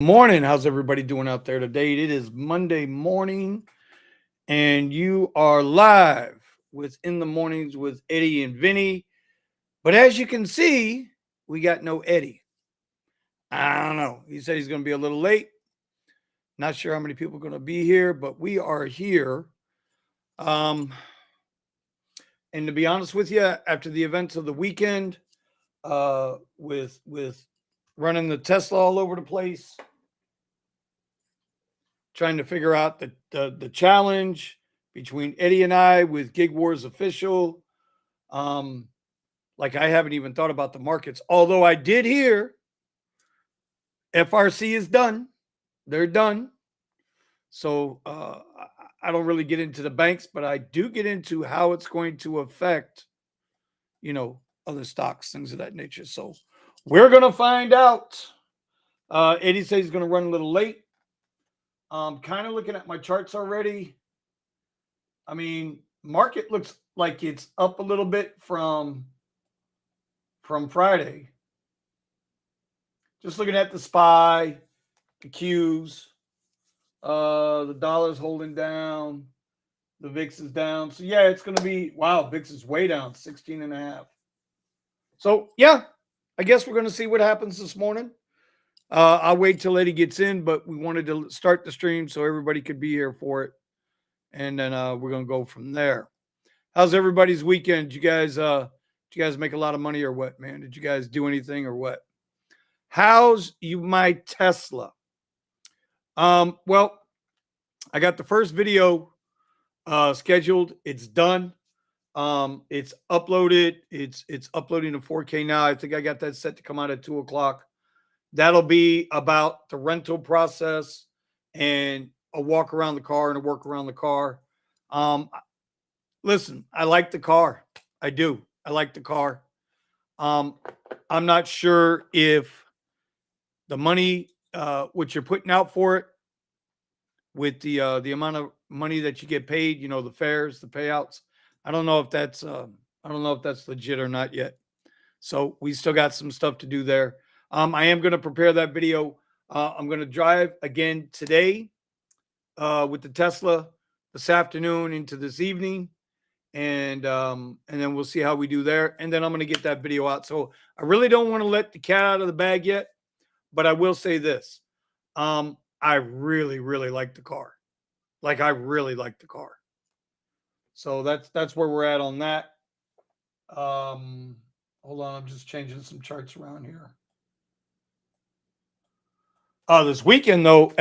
Morning. How's everybody doing out there today? It is Monday morning, and you are live with In the Mornings with Eddie and Vinny. But as you can see, we got no Eddie. I don't know. He said he's going to be a little late. Not sure how many people are going to be here, but we are here. And to be honest with you, after the events of the weekend, with running the Tesla all over the place, trying to figure out the challenge between Eddie and I with Gig Wars official. Like I haven't even thought about the markets, although I did hear FRC is done. They're done. So I don't really get into the banks, but I do get into how it's going to affect, other stocks, things of that nature. So we're going to find out. Eddie says he's going to run a little late. Kind of looking at my charts already. I mean, market looks like it's up a little bit from Friday. Just looking at the SPY, the Qs, the dollar's holding down, the VIX is down. So yeah, it's going to be, wow, VIX is way down, 16.5. So yeah, I guess we're going to see what happens this morning. I'll wait till Eddie gets in, but we wanted to start the stream so everybody could be here for it. And then we're going to go from there. How's everybody's weekend? Did you guys make a lot of money or what, man? Did you guys do anything or what? How's my Tesla? Well, I got the first video scheduled. It's done. It's uploaded. It's uploading to 4K now. I think I got that set to come out at 2:00. That'll be about the rental process and a walk around the car and a work around the car. Listen, I like the car. I do. I like the car. I'm not sure if the money, what you're putting out for it, with the amount of money that you get paid, the fares, the payouts. I don't know if that's legit or not yet. So we still got some stuff to do there. I am going to prepare that video. I'm going to drive again today with the Tesla this afternoon into this evening. And then we'll see how we do there. And then I'm going to get that video out. So I really don't want to let the cat out of the bag yet, but I will say this. I really, really like the car. Like I really like the car. So that's where we're at on that. Hold on, I'm just changing some charts around here. This weekend though,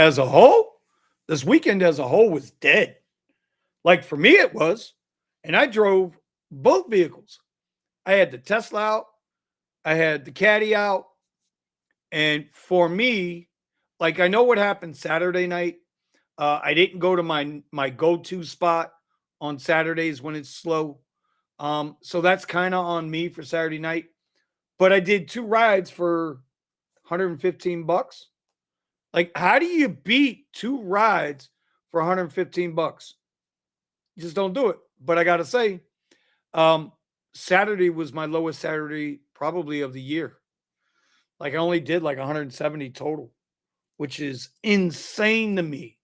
this weekend as a whole was dead. Like for me, it was. And I drove both vehicles. I had the Tesla out. I had the Caddy out. And for me, like I know what happened Saturday night. I didn't go to my go-to spot on Saturdays when it's slow. So that's kind of on me for Saturday night. But I did 2 rides for $115. Like, how do you beat 2 rides for $115? You just don't do it. But I got to say, Saturday was my lowest Saturday probably of the year. Like I only did like 170 total, which is insane to me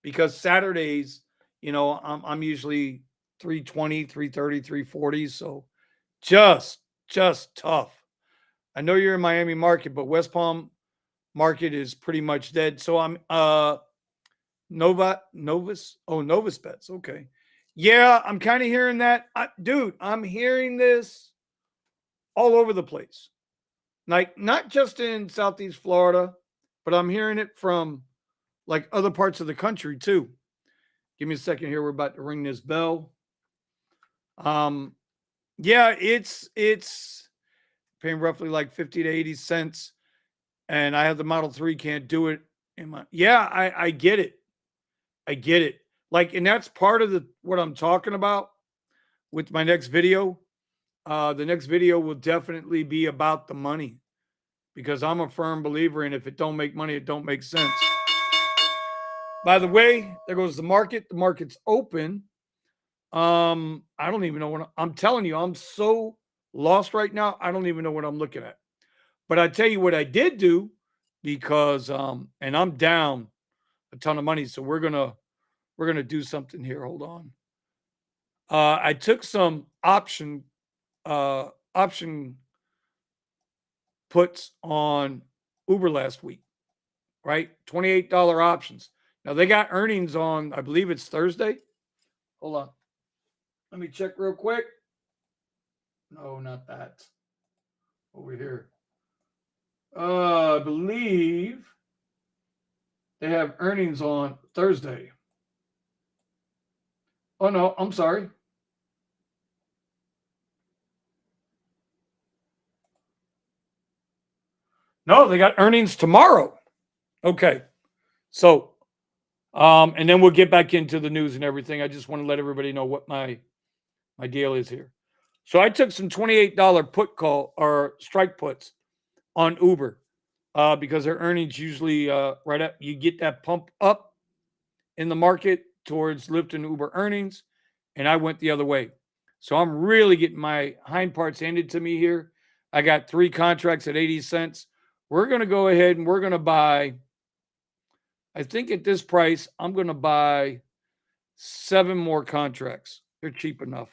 because Saturdays, I'm usually 320, 330, 340. So just tough. I know you're in Miami market, but West Palm market is pretty much dead. So I'm Novus bets. Okay. Yeah, I'm kind of hearing that. Dude, I'm hearing this all over the place. Like, not just in Southeast Florida, but I'm hearing it from, like, other parts of the country, too. Give me a second here. We're about to ring this bell. Yeah, it's paying roughly like 50 to 80 cents. And I have the Model 3, can't do it. Yeah, I get it. I get it. Like, and that's part of what I'm talking about with my next video. The next video will definitely be about the money because I'm a firm believer in if it don't make money, it don't make sense. By the way, there goes the market. The market's open. I don't even know what I'm telling you. I'm so lost right now. I don't even know what I'm looking at. But I tell you what I did do because and I'm down a ton of money, so we're gonna do something here. Hold on. I took some option puts on Uber last week, right? $28 options. Now they got earnings on, I believe it's Thursday. Hold on. Let me check real quick. No, not that. Over here. I believe they have earnings on Thursday. Oh no, I'm sorry. No, they got earnings tomorrow. Okay. So, and then we'll get back into the news and everything. I just want to let everybody know what my deal is here. So I took some $28 put call or strike puts on Uber because their earnings usually right up. You get that pump up in the market towards Lyft and Uber earnings, and I went the other way. So I'm really getting my hind parts handed to me here. I got 3 contracts at 80 cents. We're going to go ahead and we're going to buy, I think at this price, I'm going to buy 7 more contracts. They're cheap enough.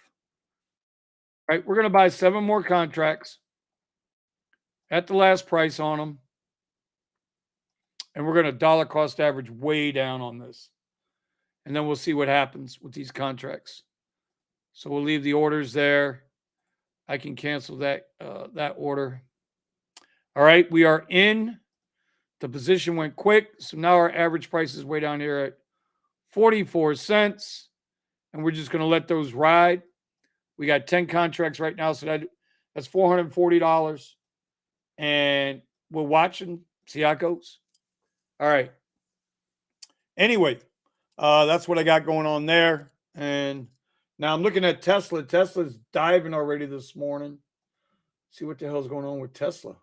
Right? We're going to buy 7 more contracts at the last price on them. And we're going to dollar cost average way down on this. And then we'll see what happens with these contracts. So we'll leave the orders there. I can cancel that order. All right, we are in. The position went quick. So now our average price is way down here at 44 cents. And we're just going to let those ride. We got 10 contracts right now. So that's $440. And we're watching, see how it goes. All right. Anyway, that's what I got going on there. And now I'm looking at Tesla. Tesla's diving already this morning. See what the hell's going on with Tesla.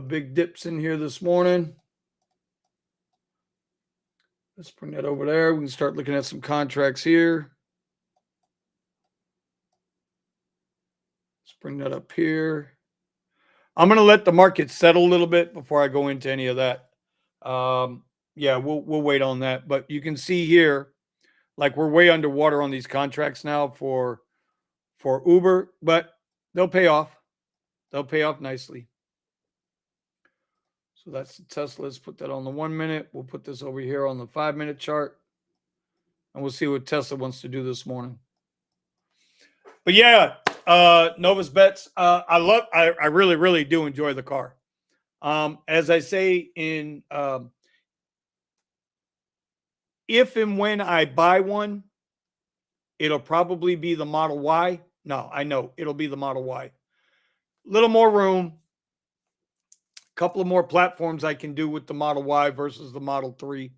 Big dips in here this morning. Let's bring that over there. We can start looking at some contracts here. Let's bring that up here. I'm going to let the market settle a little bit before I go into any of that. Yeah, we'll wait on that. But you can see here, like we're way underwater on these contracts now for Uber, but they'll pay off. They'll pay off nicely. So that's the Tesla. Let's put that on the 1 minute. We'll put this over here on the 5-minute chart. And we'll see what Tesla wants to do this morning. But yeah, Novus Bets. I really, really do enjoy the car. As I say in if and when I buy one, it'll probably be the Model Y. No, I know it'll be the Model Y. Little more room. Couple of more platforms I can do with the Model Y versus the Model 3.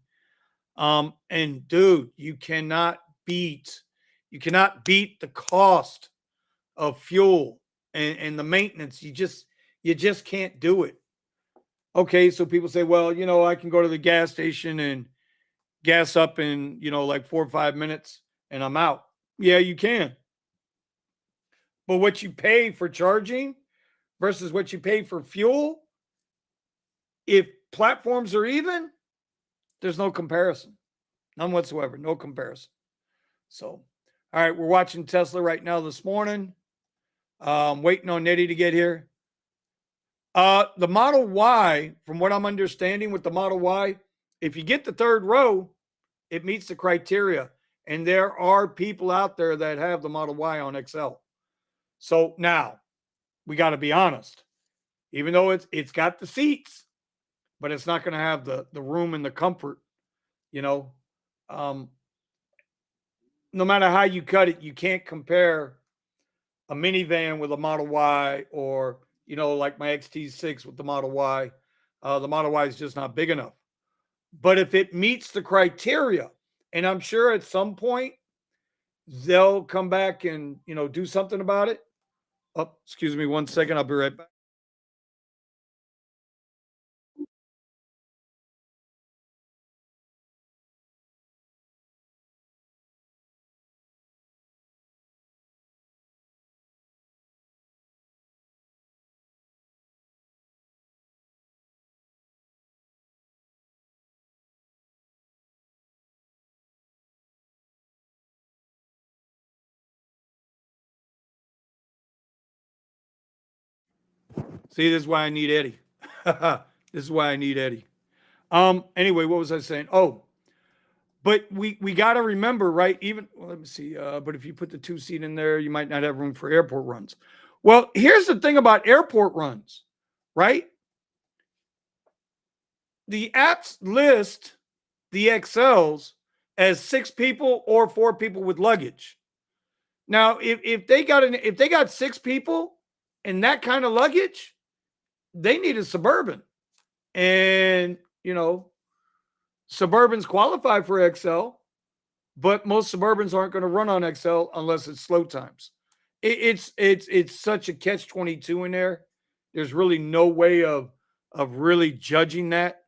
And dude, you cannot beat the cost of fuel and the maintenance. You just can't do it. Okay, so people say, well, I can go to the gas station and gas up in, like 4 or 5 minutes and I'm out. Yeah, you can. But what you pay for charging versus what you pay for fuel, if platforms are even, there's no comparison. None whatsoever. No comparison. So, all right, we're watching Tesla right now this morning. Waiting on Eddie to get here. The Model Y, from what I'm understanding with the Model Y, if you get the 3rd row, it meets the criteria. And there are people out there that have the Model Y on XL. So now we got to be honest. Even though it's got the seats, but it's not going to have the room and the comfort, no matter how you cut it, you can't compare a minivan with a Model Y or, like my XT6 with the Model Y. The Model Y is just not big enough. But if it meets the criteria, and I'm sure at some point they'll come back and, do something about it. Oh, excuse me 1 second. I'll be right back. See, this is why I need Eddie. This is why I need Eddie. Anyway, what was I saying? Oh, but we got to remember, right? Even let me see. But if you put the 2-seat in there, you might not have room for airport runs. Well, here's the thing about airport runs, right? The apps list the XLs as 6 people or 4 people with luggage. Now, if they got 6 people and that kind of luggage, they need a Suburban. And, Suburbans qualify for XL, but most Suburbans aren't going to run on XL unless it's slow times. It's such a catch-22 in there. There's really no way of really judging that.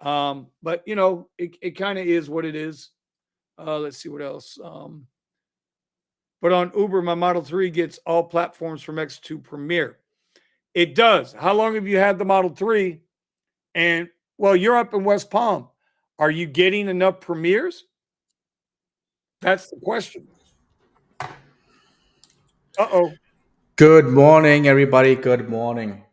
But it kind of is what it is. Let's see what else. But on Uber, my Model 3 gets all platforms from X2 Premier. It does. How long have you had the Model 3? And, well, you're up in West Palm. Are you getting enough Premiers? That's the question. Uh-oh. Good morning, everybody. Good morning.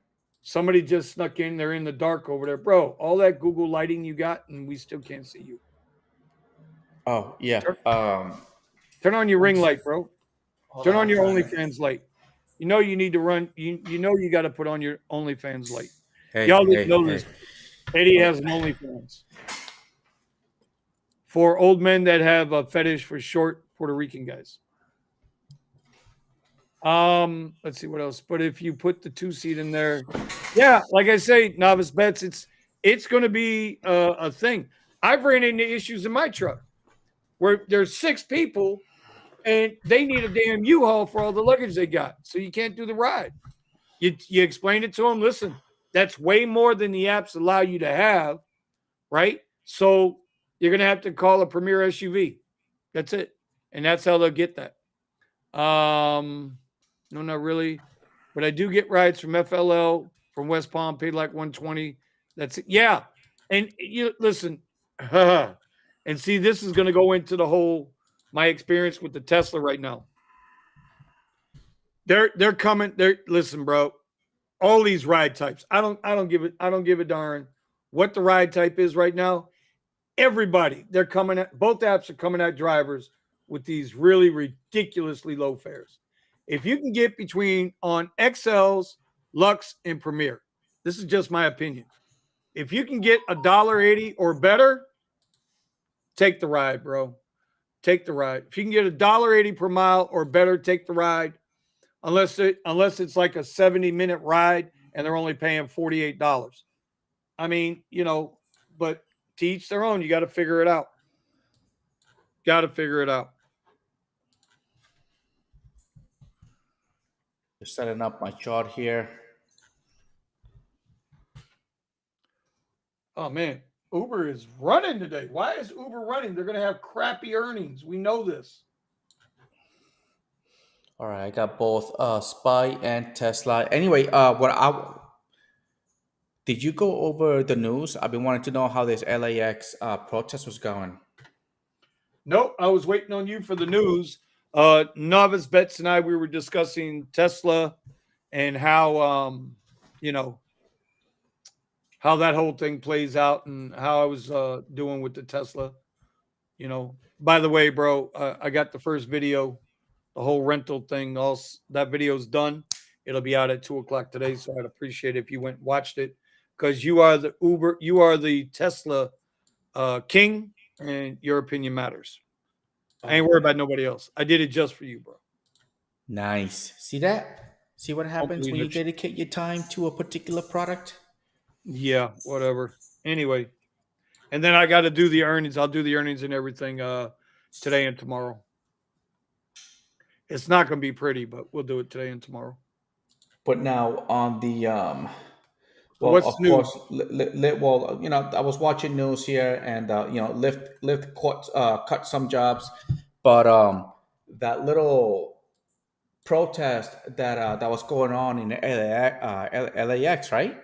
Somebody just snuck in. They're in the dark over there. Bro, all that Google lighting you got, and we still can't see you. Oh, yeah. Turn on your ring light, bro. Turn on your OnlyFans light. You need to run. You got to put on your OnlyFans light. Y'all didn't know this. Eddie has an OnlyFans for old men that have a fetish for short Puerto Rican guys. Let's see what else. But if you put the 2-seat in there, yeah, like I say, novice bets, it's going to be a thing. I've ran into issues in my truck where there's 6 people and they need a damn U-Haul for all the luggage they got, so you can't do the ride. You explain it to them. Listen, that's way more than the apps allow you to have, right? So you're going to have to call a Premier SUV. That's it, and that's how they'll get that. No, not really. But I do get rides from FLL, from West Palm, paid like $120. That's it. Yeah. And you listen, and see, this is going to go into the whole my experience with the Tesla right now. They're coming. Listen, bro. All these ride types. I don't give a darn what the ride type is right now. Everybody, they're coming at both apps are coming at drivers with these really ridiculously low fares. If you can get between on XLs, Lux, and Premier, this is just my opinion. If you can get $1.80 or better, take the ride, bro. Take the ride. If you can get $1.80 per mile or better, take the ride. Unless it's like a 70-minute ride and they're only paying $48. I mean, but to each their own. You got to figure it out. Got to figure it out. Just setting up my chart here. Oh, man. Uber is running today. Why is Uber running? They're going to have crappy earnings. We know this. All right, I got both Spy and Tesla. Anyway, did you go over the news? I've been wanting to know how this LAX protest was going. Nope, I was waiting on you for the news. Novice Bets and I, we were discussing Tesla and how, how that whole thing plays out and how I was doing with the Tesla. By the way, bro, I got the first video, the whole rental thing. All that video's done. It'll be out at 2:00 today. So I'd appreciate it if you went and watched it, because you are the Tesla king, and your opinion matters. I ain't worried about nobody else. I did it just for you, bro. Nice. See that? See what happens when you dedicate your time to a particular product? Yeah, whatever. Anyway, and then I got to do the earnings. I'll do the earnings and everything today and tomorrow. It's not going to be pretty, but we'll do it today and tomorrow. But now on the well, what's of news? Course, I was watching news here, and Lyft cut some jobs, but that little protest that was going on in LAX, right?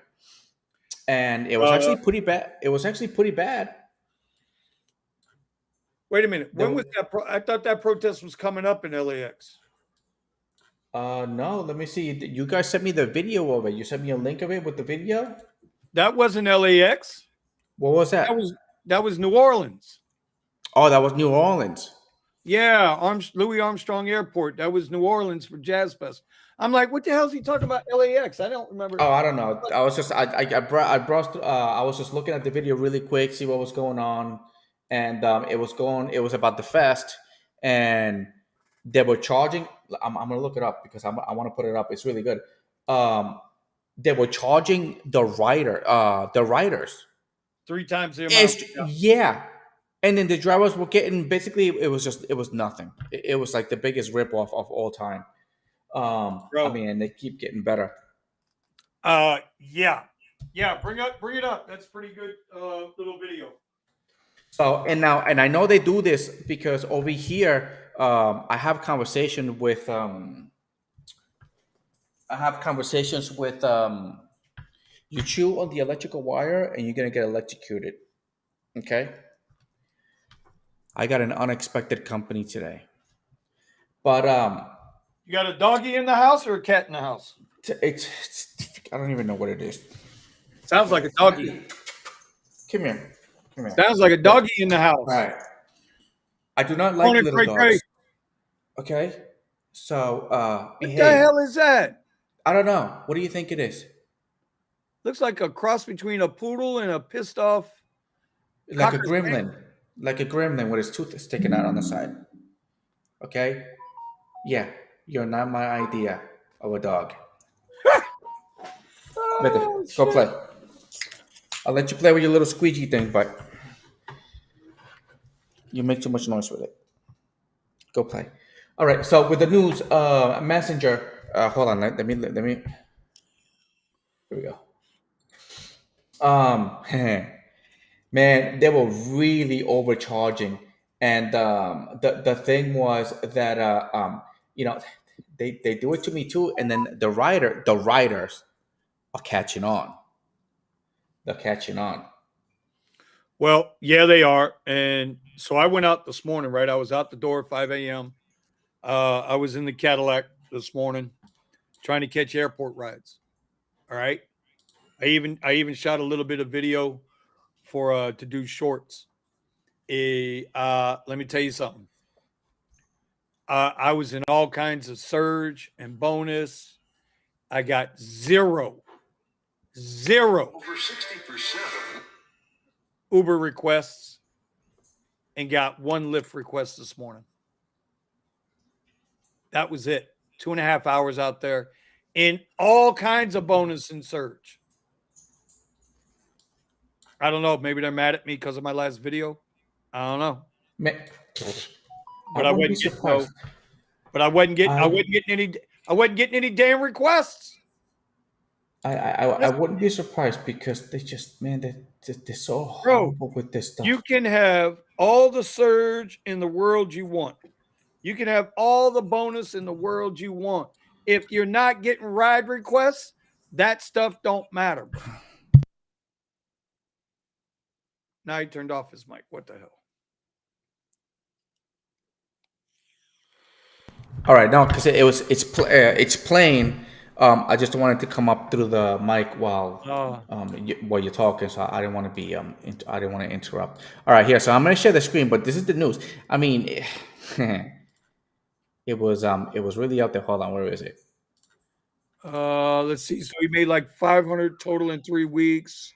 And it was actually pretty bad. It was actually pretty bad. Wait a minute. When was that? I thought that protest was coming up in LAX. No, let me see. You guys sent me the video of it. You sent me a link of it with the video. That wasn't LAX. What was That that? was that was New Orleans. Oh, that was New Orleans. Yeah, Louis Armstrong Airport. That was New Orleans for Jazz Fest. I'm like, what the hell is he talking about? LAX? I don't remember. Oh, I don't know. I was just I browsed. I was just looking at the video really quick, see what was going on, and it was going. It was about the fest, and they were charging. I'm gonna look it up because I want to put it up. It's really good. Um, they were charging the riders. 3 times the amount. It's yeah, and then the drivers were getting basically. It was nothing. It was like the biggest rip off of all time. I Bro. mean, and they keep getting better. Yeah. Bring it up. That's pretty good. Little video. So and I know they do this because over here I have conversation with you chew on the electrical wire and you're gonna get electrocuted. Okay. I got an unexpected company today, but You got a doggy in the house or a cat in the house? it's I don't even know what it is. Sounds like a doggy. Come here. Come here. Sounds like a doggy in the house. All right. I do not like Morning, little Cray dogs. Cray. Okay. So What behave. the hell is that? I don't know. What do you think it is? Looks like a cross between a poodle and a pissed off. Like a Cocker gremlin. Like a gremlin with his tooth sticking out on the side. Okay? Yeah. You're not my idea of a dog. Vete. Oh, Go shit. play. I'll let you play with your little squeegee thing, but you make too much noise with it. Go play. All right. So with the news, Messenger. Hold on. Let me. Here we go. Man, they were really overcharging, and the thing was that you know, they do it to me too, and then the riders are catching on. They're catching on. Well, yeah, they are. And so I went out this morning, right? I was out the door at 5 a.m. I was in the Cadillac this morning trying to catch airport rides. All right. I even shot a little bit of video for to do shorts. Let me tell you something. I was in all kinds of surge and bonus. I got zero Over 60%. Uber requests and got one Lyft request this morning. That was it. 2.5 hours out there in all kinds of bonus and surge. I don't know. Maybe they're mad at me because of my last video. I don't know. Man, But I wouldn't be surprised. I wasn't getting any damn requests. I wouldn't be surprised because they just they're so horrible with this stuff. You can have all the surge in the world you want. You can have all the bonus in the world you want. If you're not getting ride requests, that stuff don't matter. Now he turned off his mic. What the hell? All right, no, because it's playing. I just wanted to come up through the mic while you're talking, so I didn't want to be I didn't want to interrupt. All right, here, so I'm gonna share the screen, but this is the news. I mean, it was really out there. Hold on, where is it? Let's see. So he made like 500 total in 3 weeks.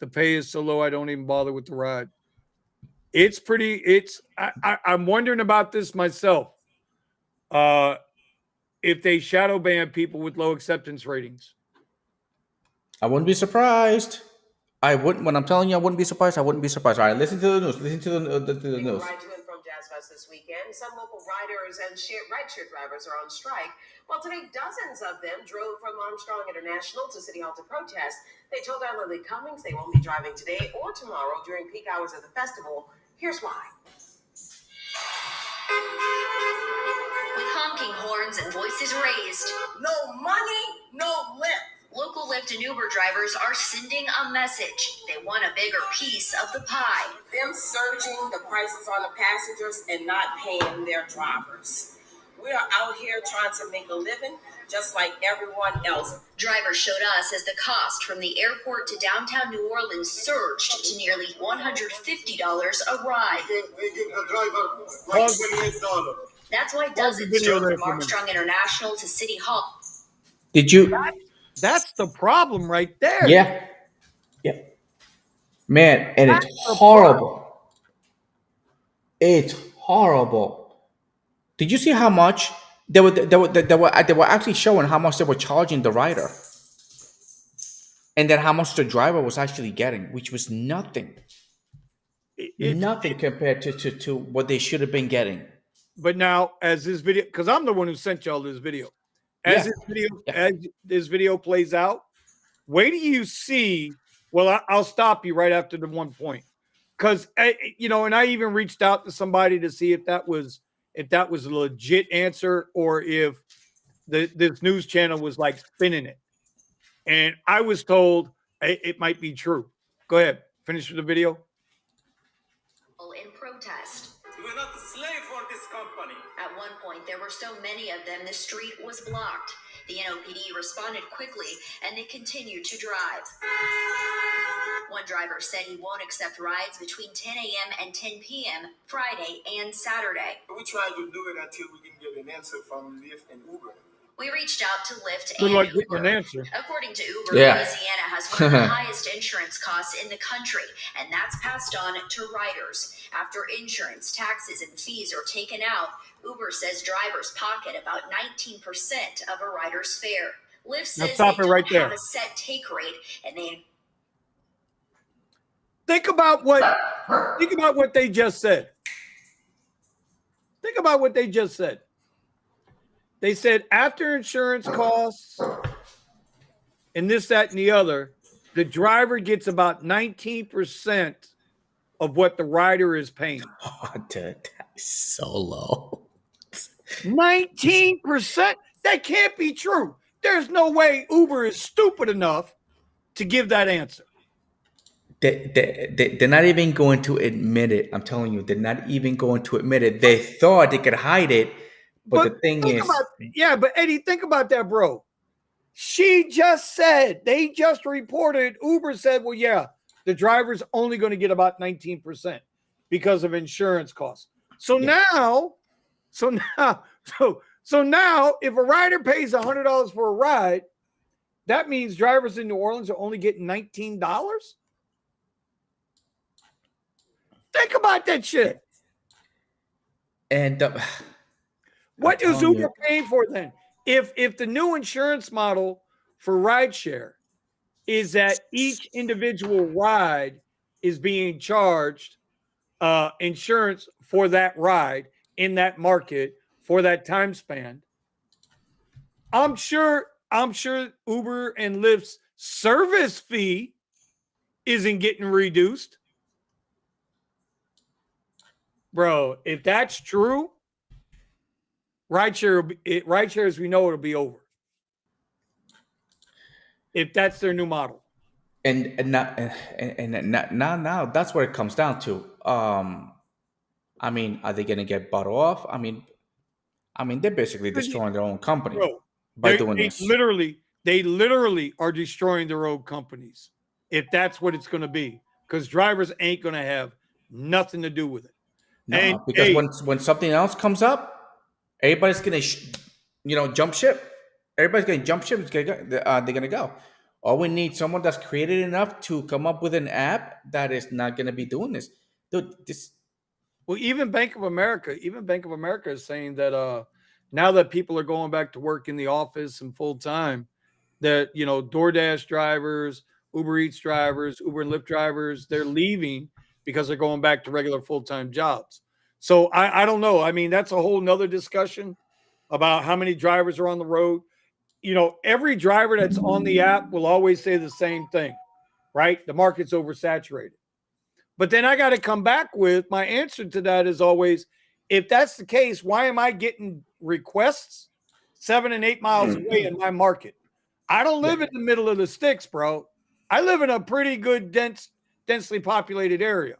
The pay is so low, I don't even bother with the ride. It's pretty. I'm wondering about this myself. If they shadow ban people with low acceptance ratings. I wouldn't be surprised. I wouldn't. When I'm telling you, I wouldn't be surprised. I wouldn't be surprised. All right, listen to the news. Listen to the news. Ride to and from Jazz Fest this weekend. Some local riders and rideshare drivers are on strike. Well, today, dozens of them drove from Armstrong International to City Hall to protest. They told our Lily Cummings they won't be driving today or tomorrow during peak hours of the festival. Here's why. With honking horns and voices raised, No money, no lift. local Lyft and Uber drivers are sending a message. They want a bigger piece of the pie. Them surging the prices on the passengers and not paying their drivers. We are out here trying to make a living just like everyone else. Drivers showed us as the cost from the airport to downtown New Orleans surged to nearly $150 a ride. We give the driver like $28. That's why the dozens video drove there from for a minute. Armstrong International to City Hall. Did you? That's the problem right there. Yeah. Yeah. Man, and it's That's the horrible. It's horrible. Did you see how much they were actually showing how much they were charging the rider, and then how much the driver was actually getting, which was nothing. Nothing compared to what they should have been getting. But now, as this video, because I'm the one who sent y'all this video, as this video plays out, wait till you see. Well, I'll stop you right after the one point, because and I even reached out to somebody to see if that was a legit answer or if this news channel was like spinning it, and I was told it might be true. Go ahead, finish with the video. In protest. We're not a slave for this company. At one point, there were so many of them, the street was blocked. The NOPD responded quickly, and they continued to drive. One driver said he won't accept rides between 10 a.m. and 10 p.m. Friday and Saturday. We try to do it until we can get an answer from Lyft and Uber. We reached out to Lyft Good and luck getting Uber. an answer. According to Uber, Yeah. Louisiana has one of the highest insurance costs in the country, and that's passed on to riders. After insurance, taxes, and fees are taken out, Uber says drivers pocket about 19% of a rider's fare. Lyft Now says stop they it right don't have there. a set take rate, and they Think about what they just said. Think about what they just said. They said after insurance costs and this, that, and the other, the driver gets about 19% of what the rider is paying. Oh, dude, that is so low. 19%? That can't be true. There's no way Uber is stupid enough to give that answer. They're not even going to admit it. I'm telling you, they're not even going to admit it. They thought they could hide it, but the thing think is, but Eddie, think about that, bro. She just said, they just reported, Uber said, well, yeah, the driver's only going to get about 19% because of insurance costs. So now, if a rider pays $100 for a ride, that means drivers in New Orleans are only getting $19? Think about that shit. and What I'm is telling Uber paying for then? If the new insurance model for rideshare is that each individual ride is being charged insurance for that ride in that market for that time span, I'm sure Uber and Lyft's service fee isn't getting reduced. Bro, if that's true, rideshare as we know it'll be over. If that's their new model. and now that's what it comes down to. I mean, are they going to get bought off? I mean, they're basically destroying their own company Bro, by doing this. They literally are destroying their own companies if that's what it's going to be, because drivers ain't going to have nothing to do with it. No, And, because when something else comes up, everybody's going to jump ship. Everybody's going to jump ship. They're going to go. All we need someone that's creative enough to come up with an app that is not going to be doing this. Dude, well, even Bank of America is saying that now that people are going back to work in the office and full time, that DoorDash drivers, Uber Eats drivers, Uber and Lyft drivers, they're leaving because they're going back to regular full-time jobs. So I don't know. I mean, that's a whole nother discussion about how many drivers are on the road. Every driver that's on the app will always say the same thing, right? The market's oversaturated. But then I got to come back with my answer to that is always, if that's the case, why am I getting requests 7 and 8 miles away in my market? I don't live in the middle of the sticks, bro. I live in a pretty good, densely populated area.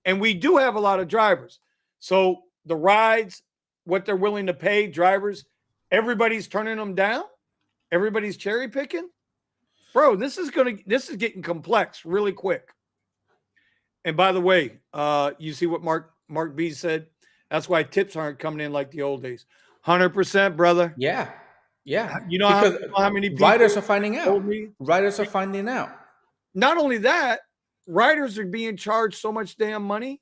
And we do have a lot of drivers. So the rides what they're willing to pay drivers, everybody's turning them down. Everybody's cherry picking. Bro, this is getting complex really quick. And by the way, you see what Mark B said? That's why tips aren't coming in like the old days. 100%, brother. Yeah. You know Because how many people riders are finding out. told me? Riders are finding out. Not only that, riders are being charged so much damn money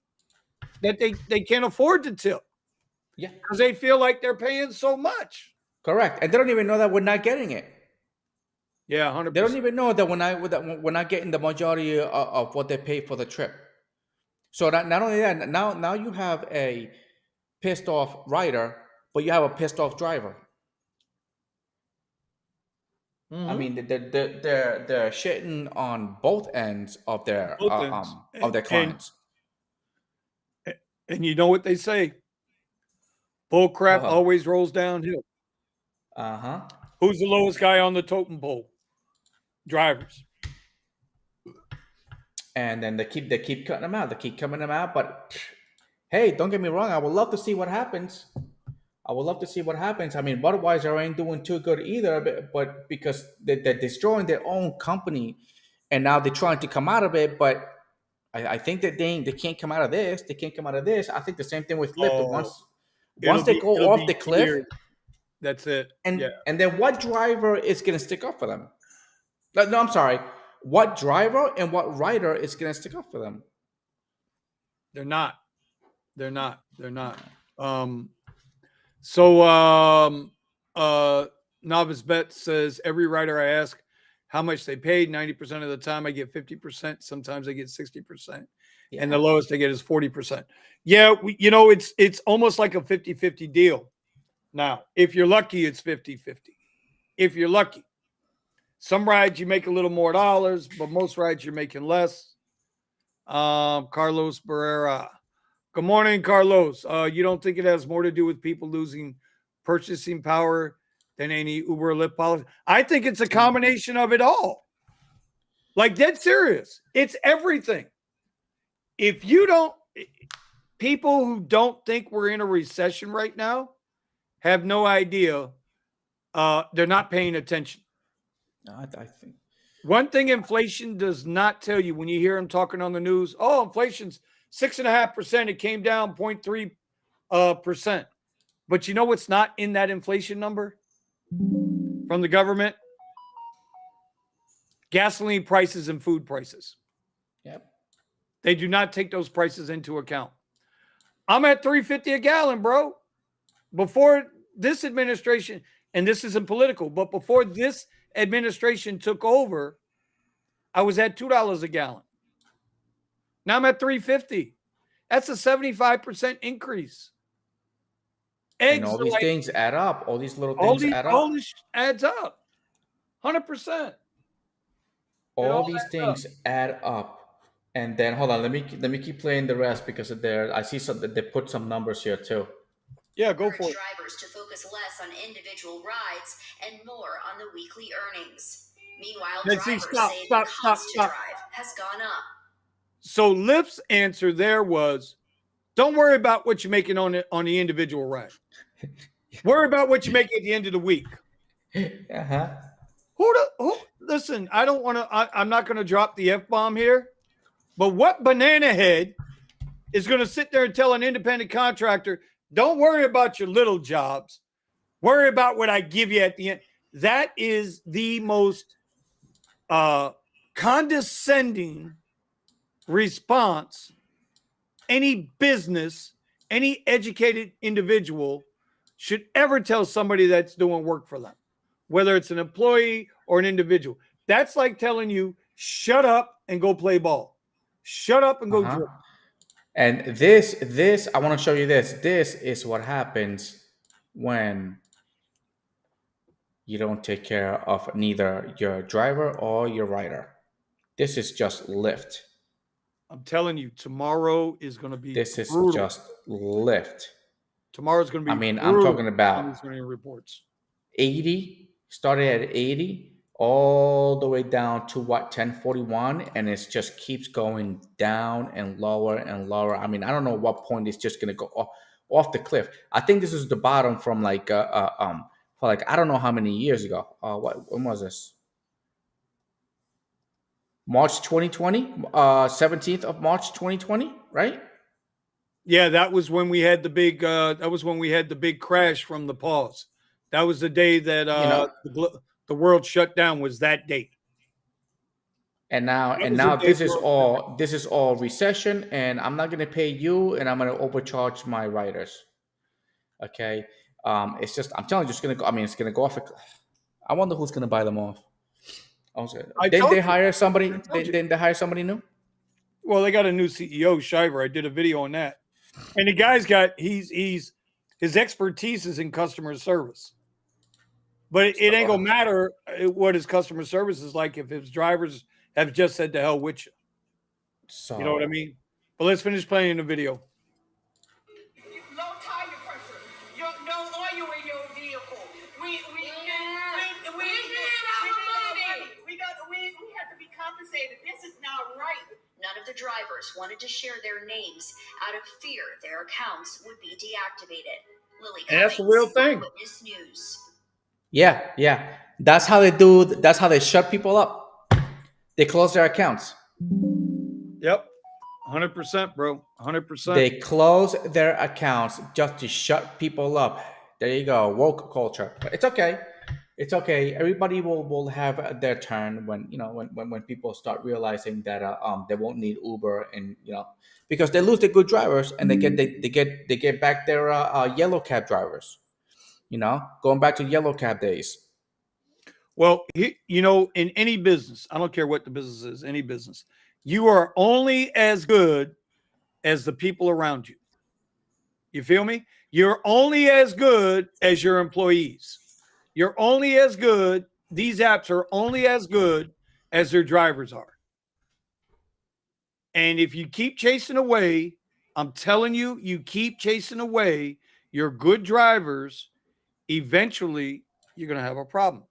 that they can't afford to tip. Yeah. Because they feel like they're paying so much. Correct. And they don't even know that we're not getting it. Yeah, 100%. They don't even know that we're not getting the majority of what they pay for the trip. So not only that, now you have a pissed off rider, but you have a pissed off driver. Mm-hmm. I mean, they're shitting on both ends of their clients. And you know what they say? Bull crap always rolls downhill. Who's the lowest guy on the totem pole? Drivers. And then they keep cutting them out. They keep coming them out. But hey, don't get me wrong. I would love to see what happens. I mean, Budweiser ain't doing too good either, but because they're destroying their own company, and now they're trying to come out of it. But I think that they can't come out of this. They can't come out of this. I think the same thing with Lyft. Once they go off the cliff, clear. That's it. And then what driver is going to stick up for them? No, I'm sorry. What driver and what rider is going to stick up for them? They're not. Novice Bet says every rider I ask how much they paid, 90% of the time I get 50%. Sometimes I get 60%. And the lowest I get is 40%. Yeah, it's almost like a 50-50 deal. Now, if you're lucky, it's 50-50. If you're lucky. Some rides you make a little more dollars, but most rides you're making less. Carlos Barrera. Good morning, Carlos. You don't think it has more to do with people losing purchasing power than any Uber or Lyft policy? I think it's a combination of it all. Like, dead serious. It's everything. If you don't, people who don't think we're in a recession right now have no idea. They're not paying attention. No, I think one thing inflation does not tell you when you hear them talking on the news, oh, inflation's 6.5%. It came down 0.3%. But you know what's not in that inflation number from the government? Gasoline prices and food prices. Yep. They do not take those prices into account. I'm at $3.50 a gallon, bro. Before this administration, and this isn't political, but before this administration took over, I was at $2 a gallon. Now I'm at $3.50. That's a 75% increase. Eggs and all these things add up. All these little things add up. All this adds up. 100%. All these things add up. And then hold on, let me keep playing the rest because I see some that they put some numbers here too. Yeah, go for it. Drivers to focus less on individual rides and more on the weekly earnings. Meanwhile, drivers say the cost to drive has gone up. So Lyft's answer there was, don't worry about what you're making on the individual ride. Worry about what you make at the end of the week. Who listen, I don't want to, I'm not going to drop the F-bomb here, but what banana head is going to sit there and tell an independent contractor, don't worry about your little jobs. Worry about what I give you at the end. That is the most condescending response any business, any educated individual should ever tell somebody that's doing work for them, whether it's an employee or an individual. That's like telling you, shut up and go play ball. Shut up and go dribble. And this, I want to show you this. This is what happens when you don't take care of neither your driver or your rider. This is just Lyft. I'm telling you, tomorrow is going to be This is brutal. just Lyft. Tomorrow's going to be I mean, I'm talking about reports. 80, started at 80, all the way down to 1041, and it just keeps going down and lower and lower. I mean, I don't know what point it's just going to go off the cliff. I think this is the bottom from like for like I don't know how many years ago. When was this? March 2020, 17th of March 2020, right? Yeah, that was when we had the big crash from the pause. That was the day that You know, the world shut down, was that date. and now That was the day this the is world shut down. all recession, and I'm not gonna pay you, and I'm gonna overcharge my writers. Okay, it's just I'm telling you, it's gonna go. I mean, it's gonna go off. I wonder who's gonna buy them off. I Didn't told they you. hire somebody? I told you. Didn't they hire somebody new? Well, they got a new CEO, Shiver. I did a video on that. And the guy's got his expertise is in customer service. But it ain't gonna matter what his customer service is like if his drivers have just said to hell with you. So You know what I mean? But let's finish playing the video. Low tire pressure. No oil in your vehicle. We have to be compensated. This is not right. None of the drivers wanted to share their names out of fear their accounts would be deactivated. Lily And that's the real thing. Witness News. yeah, that's how they do. That's how they shut people up. They close their accounts. Yep. 100%, bro. 100%. They close their accounts just to shut people up. There you go, woke culture. But it's okay. It's okay. Everybody will have their turn when when people start realizing that they won't need Uber, and because they lose their good drivers and they get back their yellow cab drivers. Going back to yellow cab days. Well, in any business, I don't care what the business is, any business, you are only as good as the people around you. You feel me? You're only as good as your employees. You're only as good. These apps are only as good as their drivers are. And if you keep chasing away, I'm telling you, you keep chasing away your good drivers, eventually you're going to have a problem.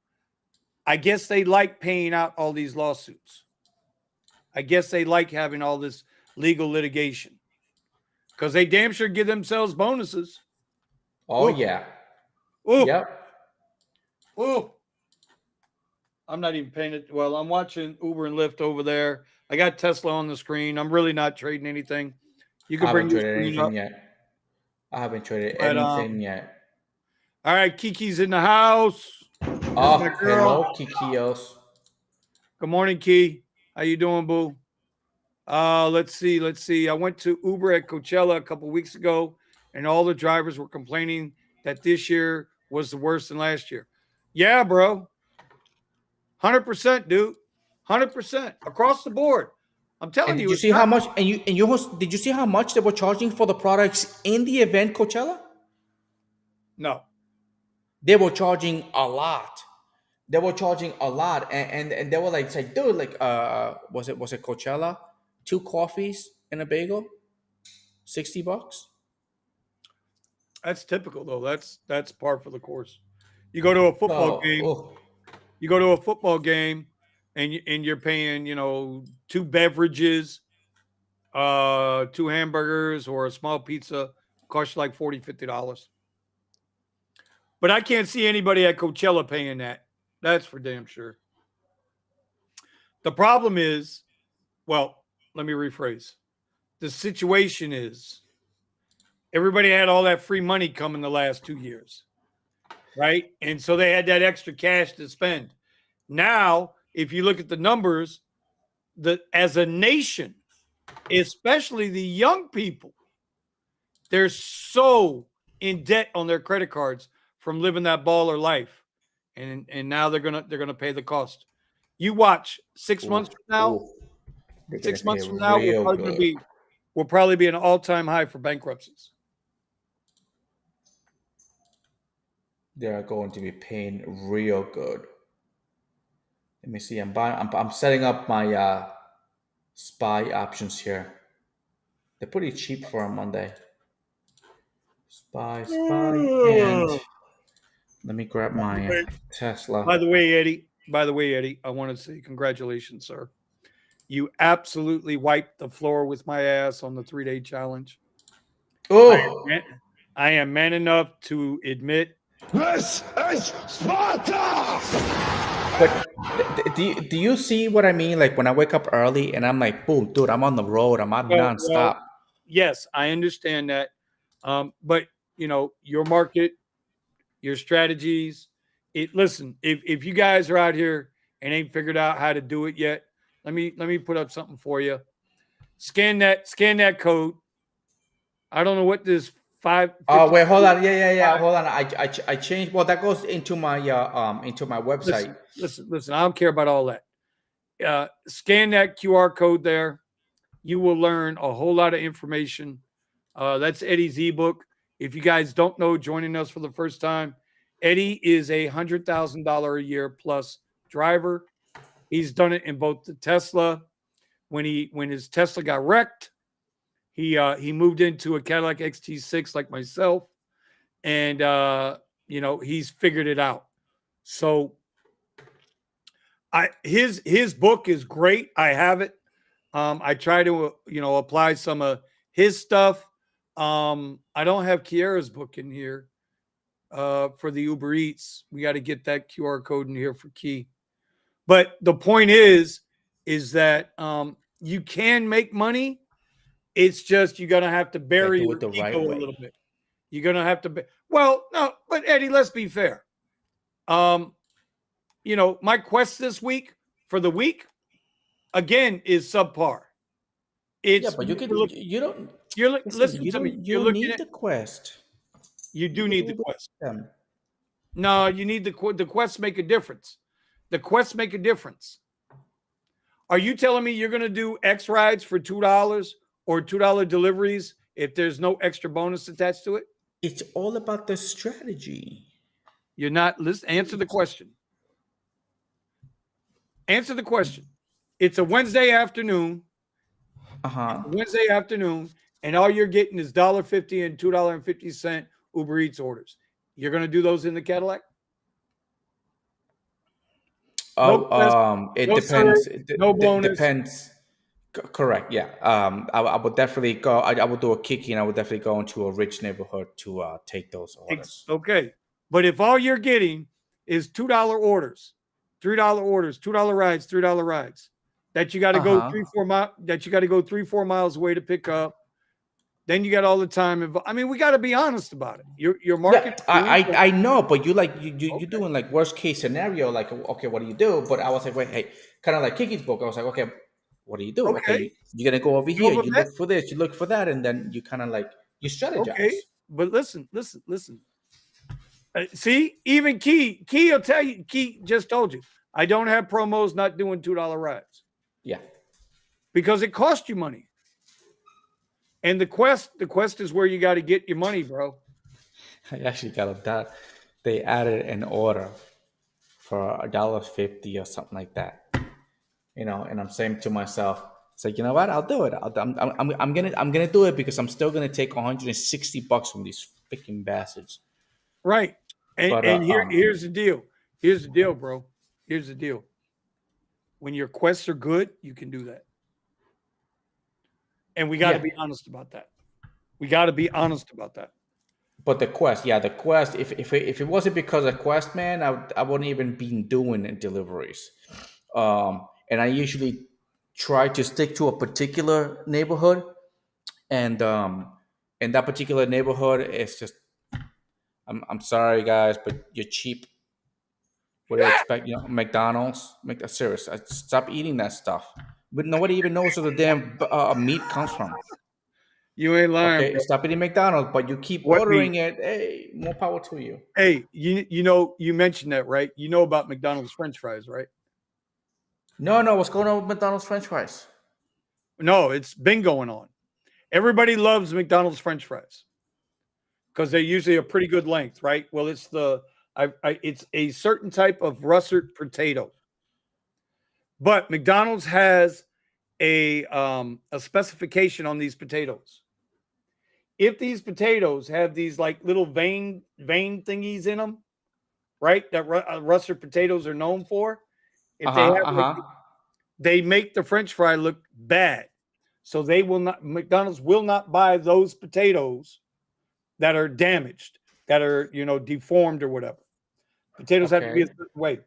I guess they like paying out all these lawsuits. I guess they like having all this legal litigation because they damn sure give themselves bonuses. Oh, Ooh. yeah. Ooh. Yep. Ooh. I'm not even paying it. Well, I'm watching Uber and Lyft over there. I got Tesla on the screen. I'm really not trading anything. You can bring your screen up. I haven't traded anything yet. All right, Kiki's in the house. Oh, hello, Kikios. Good morning, Key. How you doing, boo? Let's see. I went to Uber at Coachella a couple weeks ago, and all the drivers were complaining that this year was the worst than last year. Yeah, bro. 100%, dude. 100% across the board. I'm telling you. Did you see how much? Did you see how much they were charging for the products in the event Coachella? No. They were charging a lot. They were charging a lot, and they were like, dude, like, was it Coachella? 2 coffees and a bagel, $60. That's typical though. That's par for the course. You go to a football game. Oh. You go to a football game, and you're paying 2 beverages, 2 hamburgers, or a small pizza costs you like $40-$50. But I can't see anybody at Coachella paying that. That's for damn sure. The problem is, well, let me rephrase. The situation is everybody had all that free money come in the last 2 years, right? And so they had that extra cash to spend. Now, if you look at the numbers, as a nation, especially the young people, they're so in debt on their credit cards from living that baller life, and now they're gonna pay the cost. You watch 6 months from now. 6 months from now, we'll probably be an all-time high for bankruptcies. They're going to be paying real good. Let me see. I'm setting up my SPY options here. They're pretty cheap for a Monday. SPY, and let me grab my Tesla. By the way, Eddie, I want to say congratulations, sir. You absolutely wiped the floor with my ass on the 3-day challenge. Oh, I am man enough to admit. This is Sparta! But do you see what I mean? Like when I wake up early and I'm like, boom, dude, I'm on the road. I'm out nonstop. Yes, I understand that. But you know, your market, your strategies. Listen, if you guys are out here and ain't figured out how to do it yet, let me put up something for you. Scan that code. I don't know what this 5. Oh wait, hold on. Yeah. Hold on. I changed. Well, that goes into my website. Listen. I don't care about all that. Scan that QR code there. You will learn a whole lot of information. That's Eddie's ebook. If you guys don't know, joining us for the first time, Eddie is a $100,000 a year plus driver. He's done it in both the Tesla. When his Tesla got wrecked, he moved into a Cadillac XT6 like myself, and you know, he's figured it out. So his book is great. I have it. I try to apply some of his stuff. I don't have Kiera's book in here for the Uber Eats. We got to get that QR code in here for Key. But the point is that you can make money. It's just you're gonna have to bury your ego a little bit. You're gonna have to. Well, no, but Eddie, let's be fair. You know, my quest this week for the week again is subpar. It's but you don't need the quest. You do need the quest. No, you need the quests make a difference. The quests make a difference. Are you telling me you're going to do X rides for $2 or $2 deliveries if there's no extra bonus attached to it? It's all about the strategy. You're not listening. Answer the question. Answer the question. It's a Wednesday afternoon. Wednesday afternoon, and all you're getting is $1.50 and $2.50 Uber Eats orders. You're going to do those in the Cadillac? It depends. No bonus. Depends. Correct. Yeah. I would definitely go. I would do a Kiki, and I would definitely go into a rich neighborhood to take those orders. Okay, but if all you're getting is $2 orders, $3 orders, $2 rides, $3 rides, that you got to go 3-4 miles. That you got to go 3-4 miles away to pick up. Then you got all the time. I mean, we got to be honest about it. Your market. Yeah, I know, but you're doing like worst case scenario. Like, okay, what do you do? But I was like, wait, hey, kind of like Kiki's book. I was like, okay, what do you do? Okay, you're gonna go over here. You look for this. You look for that, and then you kind of like you strategize. Okay, but listen. See, even Key will tell you. Key just told you, I don't have promos. Not doing $2 rides. Yeah, because it costs you money. And the quest is where you got to get your money, bro. I actually got that. They added an order for $1.50 or something like that. You know, and I'm saying to myself, it's like, you know what? I'll do it. I'm gonna do it because I'm still gonna take $160 from these freaking bastards. Right. And here's the deal. Here's the deal, bro. Here's the deal. When your quests are good, you can do that. And we got to be honest about that. We got to be honest about that. But the quest, if it wasn't because of quest, man, I wouldn't even be doing deliveries. And I usually try to stick to a particular neighborhood, and that particular neighborhood is just. I'm sorry, guys, but you're cheap. What do you expect? You know, McDonald's. Serious. Stop eating that stuff. But nobody even knows where the damn meat comes from. You ain't lying. Okay, stop eating McDonald's, but you keep ordering it. Hey, more power to you. Hey, you know, you mentioned that, right? You know about McDonald's French fries, right? No. What's going on with McDonald's French fries? No, it's been going on. Everybody loves McDonald's French fries because they're usually a pretty good length, right? Well, it's it's a certain type of russet potato. But McDonald's has a specification on these potatoes. If these potatoes have these like little vein thingies in them, right? That russet potatoes are known for. If they have, they make the French fry look bad. So McDonald's will not buy those potatoes that are damaged, that are, deformed or whatever. Potatoes have to be a certain way.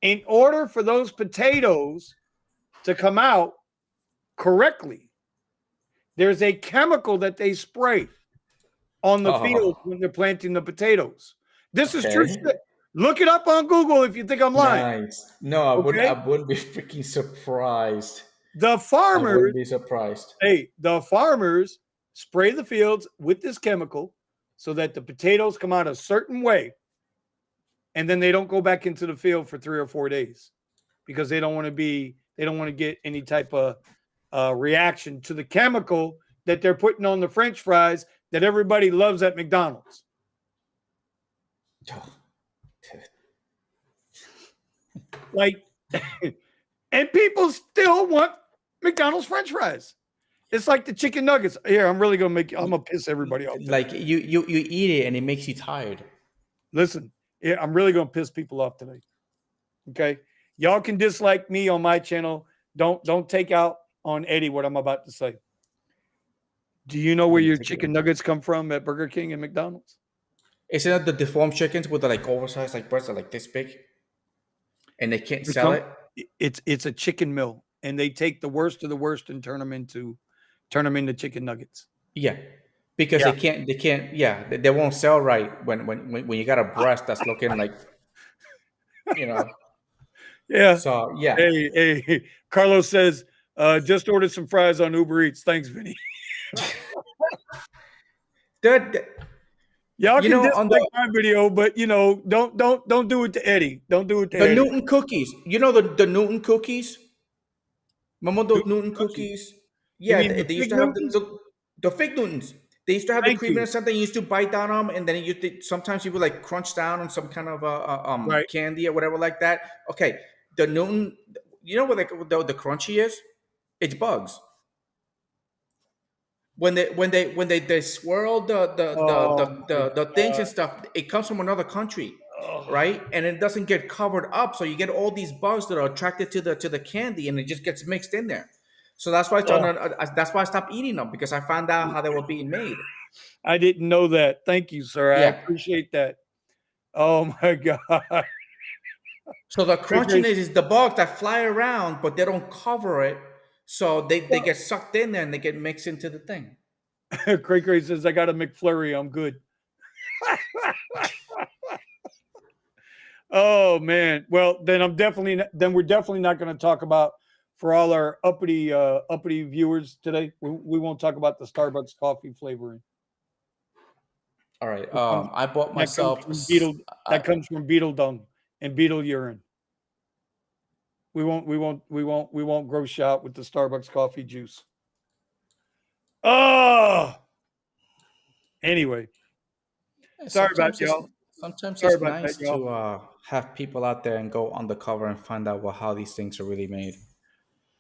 In order for those potatoes to come out correctly, there's a chemical that they spray on the field when they're planting the potatoes. This is true shit. Look it up on Google if you think I'm lying. Nice. No, I wouldn't be freaking surprised. The farmers, I wouldn't be surprised. Hey, the farmers spray the fields with this chemical so that the potatoes come out a certain way, and then they don't go back into the field for 3 or 4 days because they don't want to get any type of reaction to the chemical that they're putting on the French fries that everybody loves at McDonald's. Like, and people still want McDonald's French fries. It's like the chicken nuggets. Here, I'm gonna piss everybody off. Like you eat it and it makes you tired. Listen, I'm really gonna piss people off today. Okay, y'all can dislike me on my channel. Don't take out on Eddie what I'm about to say. Do you know where your chicken nuggets come from at Burger King and McDonald's? Isn't that the deformed chickens with the like oversized like breasts are like this big, and they can't sell it? It's a chicken mill, and they take the worst of the worst and turn them into chicken nuggets. Yeah, because they can't. Yeah, they won't sell right when you got a breast that's looking like, Yeah. So yeah. Hey, Carlos says, just ordered some fries on Uber Eats. Thanks, Vinny. Y'all can dislike my video, but don't do it to Eddie. Don't do it to Eddie. The Newton cookies. You know the Newton cookies? Remember those Newton cookies? Yeah, they used to have the fake Newtons. They used to have the cream and something. You used to bite down them, and then sometimes you would like crunch down on some kind of candy or whatever like that. Okay, the Newton. You know what the crunchy is? It's bugs. When they swirl the things and stuff, it comes from another country, right? And it doesn't get covered up, so you get all these bugs that are attracted to the candy, and it just gets mixed in there. So that's why I stopped eating them, because I found out how they were being made. I didn't know that. Thank you, sir. I appreciate that. Oh my God. So the crunchiness is the bugs that fly around, but they don't cover it. So they get sucked in there and they get mixed into the thing. Cray says, I got a McFlurry. I'm good. Oh, man. Well, then we're definitely not going to talk about, for all our uppity viewers today, we won't talk about the Starbucks coffee flavoring. All right. I bought myself. That comes from beetle dung and beetle urine. We won't gross shot with the Starbucks coffee juice. Oh, anyway. Sorry about y'all. Sometimes it's nice to have people out there and go undercover and find out how these things are really made.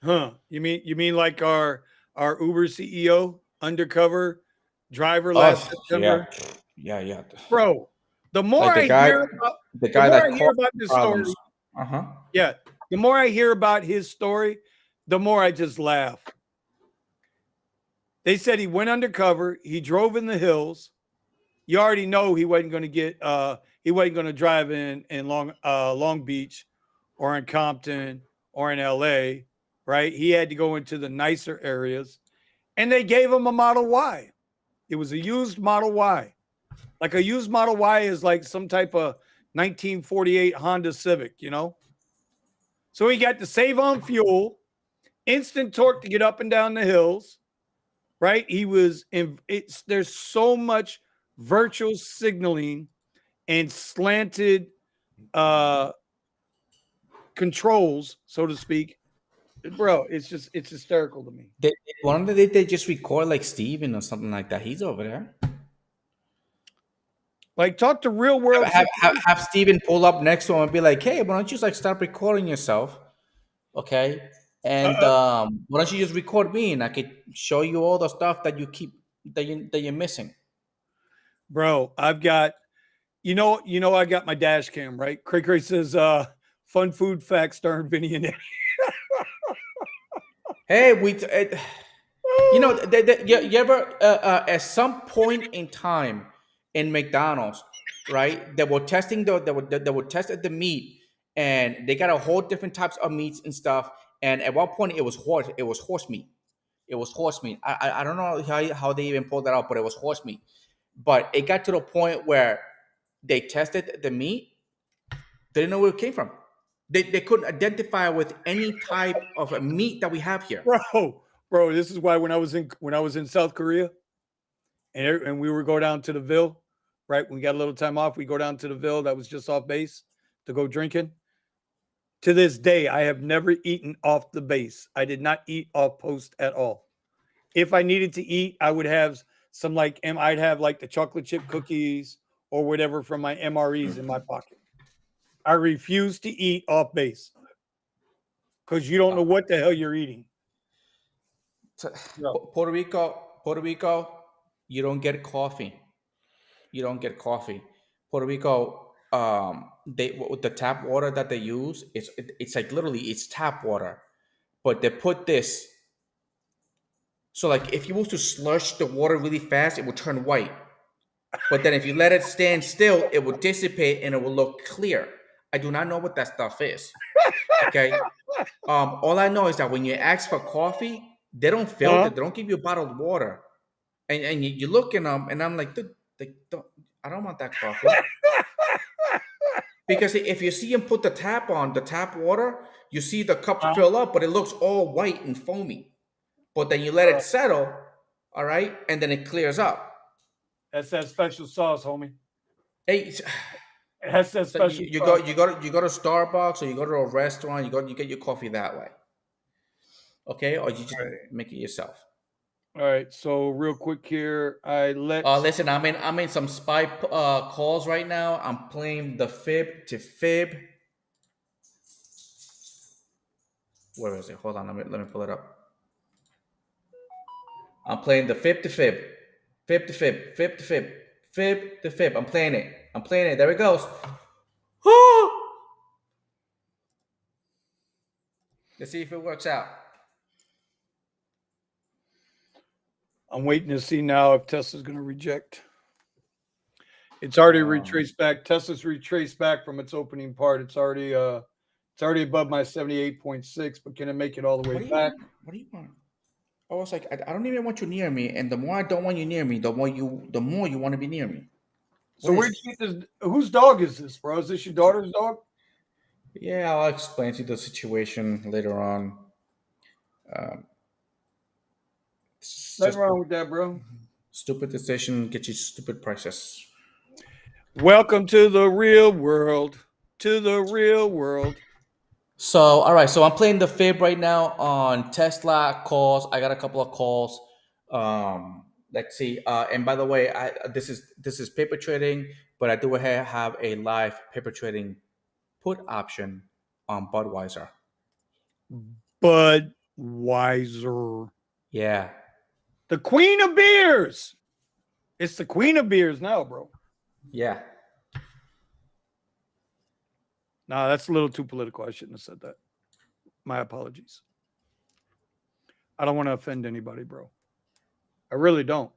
Huh? You mean like our Uber CEO undercover driver last September? Yeah. Bro, the more I hear about this story, yeah. The more I hear about his story, the more I just laugh. They said he went undercover. He drove in the hills. You already know he wasn't going to drive in Long Beach or in Compton or in LA, right? He had to go into the nicer areas, and they gave him a Model Y. It was a used Model Y. Like a used Model Y is like some type of 1948 Honda Civic, So he got to save on fuel, instant torque to get up and down the hills, right? There's so much virtual signaling and slanted controls, so to speak. Bro, it's hysterical to me. They just record like Steven or something like that. He's over there. Like, talk to real world. Have Steven pull up next to him and be like, "Hey, why don't you start recording yourself, okay? And why don't you just record me, and I could show you all the stuff that you're missing." Bro, I've got, I got my dash cam, right? Cray says, "Fun food facts starring Vinny and Eddie." Hey, you ever at some point in time in McDonald's, right? They were testing they were testing the meat, and they got a whole different types of meats and stuff. And at one point, it was horse meat. It was horse meat. I don't know how they even pulled that out, but it was horse meat. But it got to the point where they tested the meat. They didn't know where it came from. They couldn't identify with any type of a meat that we have here. Bro, this is why when I was in South Korea and we would go down to the Ville, right? When we got a little time off, we go down to the Ville that was just off base to go drinking. To this day, I have never eaten off the base. I did not eat off post at all. If I needed to eat, I would have I'd have like the chocolate chip cookies or whatever from my MREs in my pocket. I refuse to eat off base because you don't know what the hell you're eating. Puerto Rico, you don't get coffee. You don't get coffee. Puerto Rico, the tap water that they use, it's like literally it's tap water, but they put this. So like if you was to slush the water really fast, it would turn white. But then if you let it stand still, it will dissipate and it will look clear. I do not know what that stuff is. Okay. All I know is that when you ask for coffee, they don't filter. They don't give you bottled water. And you look in them, and I'm like, I don't want that coffee. Because if you see him put the tap on, the tap water, you see the cup fill up, but it looks all white and foamy. But then you let it settle, all right, and then it clears up. That's that special sauce, homie. Hey, that's that special. You go to Starbucks or you go to a restaurant. You get your coffee that way. Okay, or you just make it yourself. All right. So real quick here, listen, I'm in some spy calls right now. I'm playing the fib to fib. Where is it? Hold on. Let me pull it up. I'm playing the fib to fib, fib to fib, fib to fib, fib to fib. I'm playing it. There it goes. Let's see if it works out. I'm waiting to see now if Tesla's going to reject. It's already retraced back. Tesla's retraced back from its opening part. It's already above my 78.6, but can it make it all the way back? What do you want? I was like, I don't even want you near me, and the more I don't want you near me, the more you want to be near me. So where'd you get this? Whose dog is this, bro? Is this your daughter's dog? Yeah, I'll explain to you the situation later on. Nothing wrong with that, bro. Stupid decision, get you stupid prices. Welcome to the real world. So, all right. So I'm playing the fib right now on Tesla calls. I got a couple of calls. Let's see. And by the way, this is paper trading, but I do have a live paper trading put option on Budweiser. Budweiser. Yeah. The queen of beers. It's the queen of beers now, bro. Yeah. No, that's a little too political. I shouldn't have said that. My apologies. I don't want to offend anybody, bro. I really don't.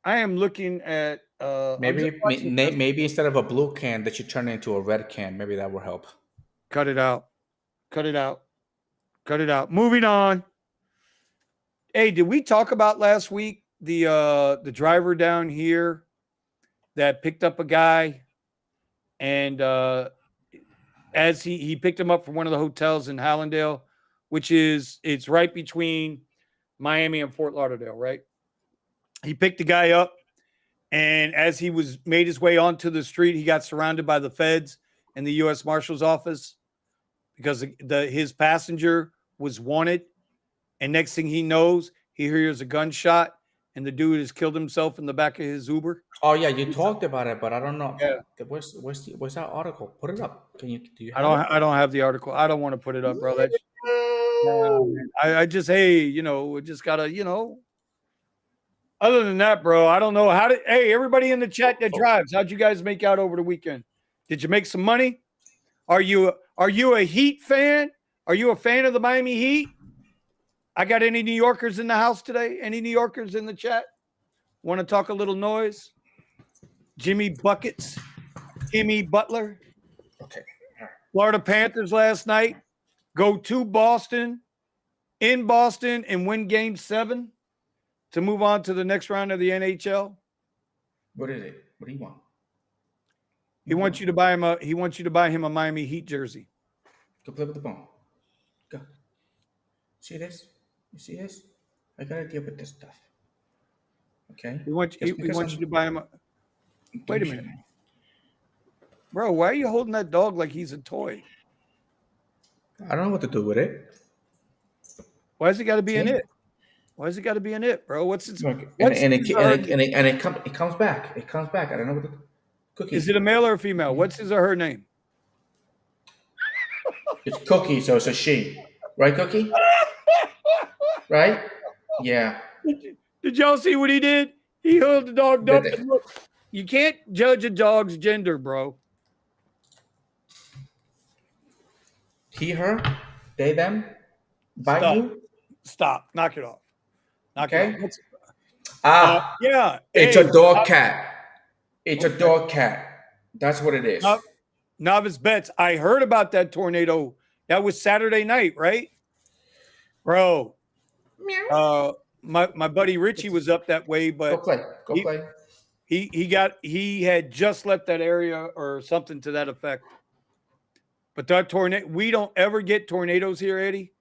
I am looking at maybe instead of a blue can that you turn it into a red can. Maybe that will help. Cut it out. Moving on. Hey, did we talk about last week the driver down here that picked up a guy and as he picked him up from one of the hotels in Hallandale, it's right between Miami and Fort Lauderdale, right? He picked the guy up, and as he made his way onto the street, he got surrounded by the feds and the U.S. Marshal's office because his passenger was wanted. And next thing he knows, he hears a gunshot, and the dude has killed himself in the back of his Uber. Oh yeah, you talked about it, but I don't know. Yeah. Where's that article? Put it up. Do you? I don't have the article. I don't want to put it up, bro. I just just gotta Other than that, bro, I don't know hey, everybody in the chat that drives, how'd you guys make out over the weekend? Did you make some money? Are you a Heat fan? Are you a fan of the Miami Heat? I got any New Yorkers in the house today? Any New Yorkers in the chat? Want to talk a little noise? Jimmy Buckets, Jimmy Butler. Okay. Florida Panthers last night go to Boston, in Boston, and win Game 7 to move on to the next round of the NHL. What is it? What do you want? He wants you to buy him a Miami Heat jersey. Go play with the ball. Go. See this? You see this? I gotta deal with this stuff. Okay. He wants you to buy him a. Wait a minute, Man. bro. Why are you holding that dog like he's a toy? I don't know what to do with it. Why has it got to be in it? Why has it got to be in it, bro? What's its? Look, What's it comes back. It comes back. I don't know what the Cookie. Is it a male or a female? What's his or her name? It's Cookie, so it's a she. Right, Cookie? Right? Yeah. Did y'all see what he did? He held the dog up. And look. You can't judge a dog's gender, bro. He, her, they, them, by Stop. you. Stop. Knock it off. Knock Okay. it off. Ah, Yeah. it's Hey, a dog cat. It's a dog cat. That's what it is. Novice Bets. I heard about that tornado. That was Saturday night, right? Bro. My buddy Richie was up that way, Go but play. Go play. he had just left that area or something to that effect. But that tornado, we don't ever get tornadoes here, Eddie,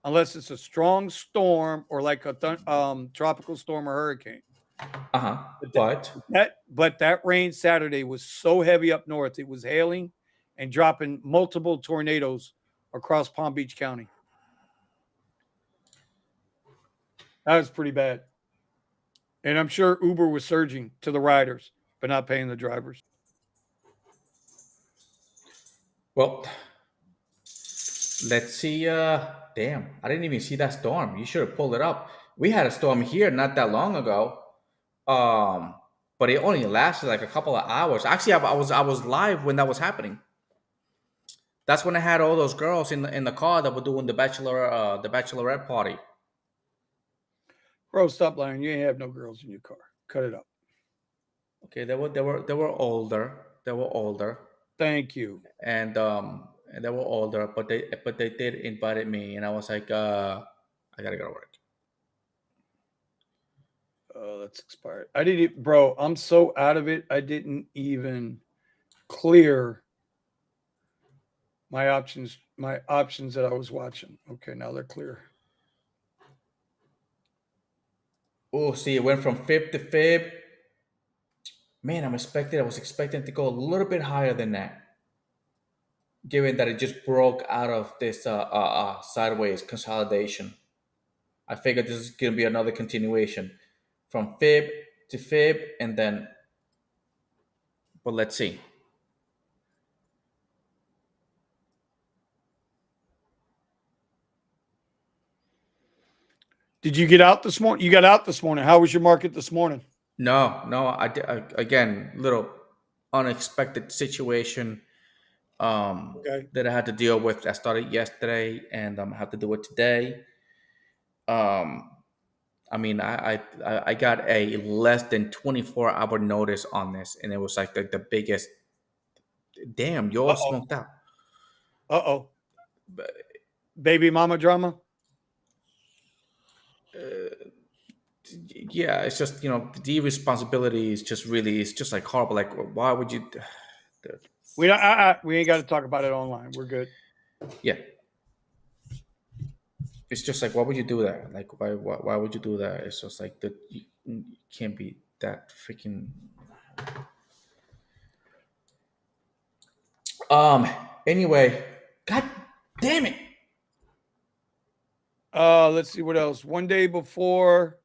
unless it's a strong storm or like a tropical storm or hurricane. But that rain Saturday was so heavy up north, it was hailing and dropping multiple tornadoes across Palm Beach County. That was pretty bad. And I'm sure Uber was surging to the riders, but not paying the drivers. Well, let's see. Damn, I didn't even see that storm. You should have pulled it up. We had a storm here not that long ago. But it only lasted like a couple of hours. Actually, I was live when that was happening. That's when I had all those girls in the car that were doing the bachelorette party. Bro, stop lying. You ain't have no girls in your car. Cut it up. Okay, they were older. They were older. Thank you. And they were older, but they did invite me, and I was like, I gotta go to work. Oh, that's expired. Bro, I'm so out of it. I didn't even clear my options that I was watching. Okay, now they're clear. Oh, see, it went from fib to fib. Man, I was expecting to go a little bit higher than that, given that it just broke out of this sideways consolidation. I figured this is gonna be another continuation from fib to fib, and then, but let's see. Did you get out this morning? You got out this morning. How was your market this morning? No, again, little unexpected situation that I had to deal with. I started yesterday, and I have to do it today. I mean, I got a less than 24-hour notice on this, and it was like the biggest. Damn, you all smoked out. Baby mama drama. Yeah, it's just, the irresponsibility is just really, it's just like horrible. Like, why would you? We ain't got to talk about it online. We're good. Yeah. It's just like, why would you do that? Like, why would you do that? It's just like that. You can't be that freaking. Anyway, God damn it. Let's see what else. One day before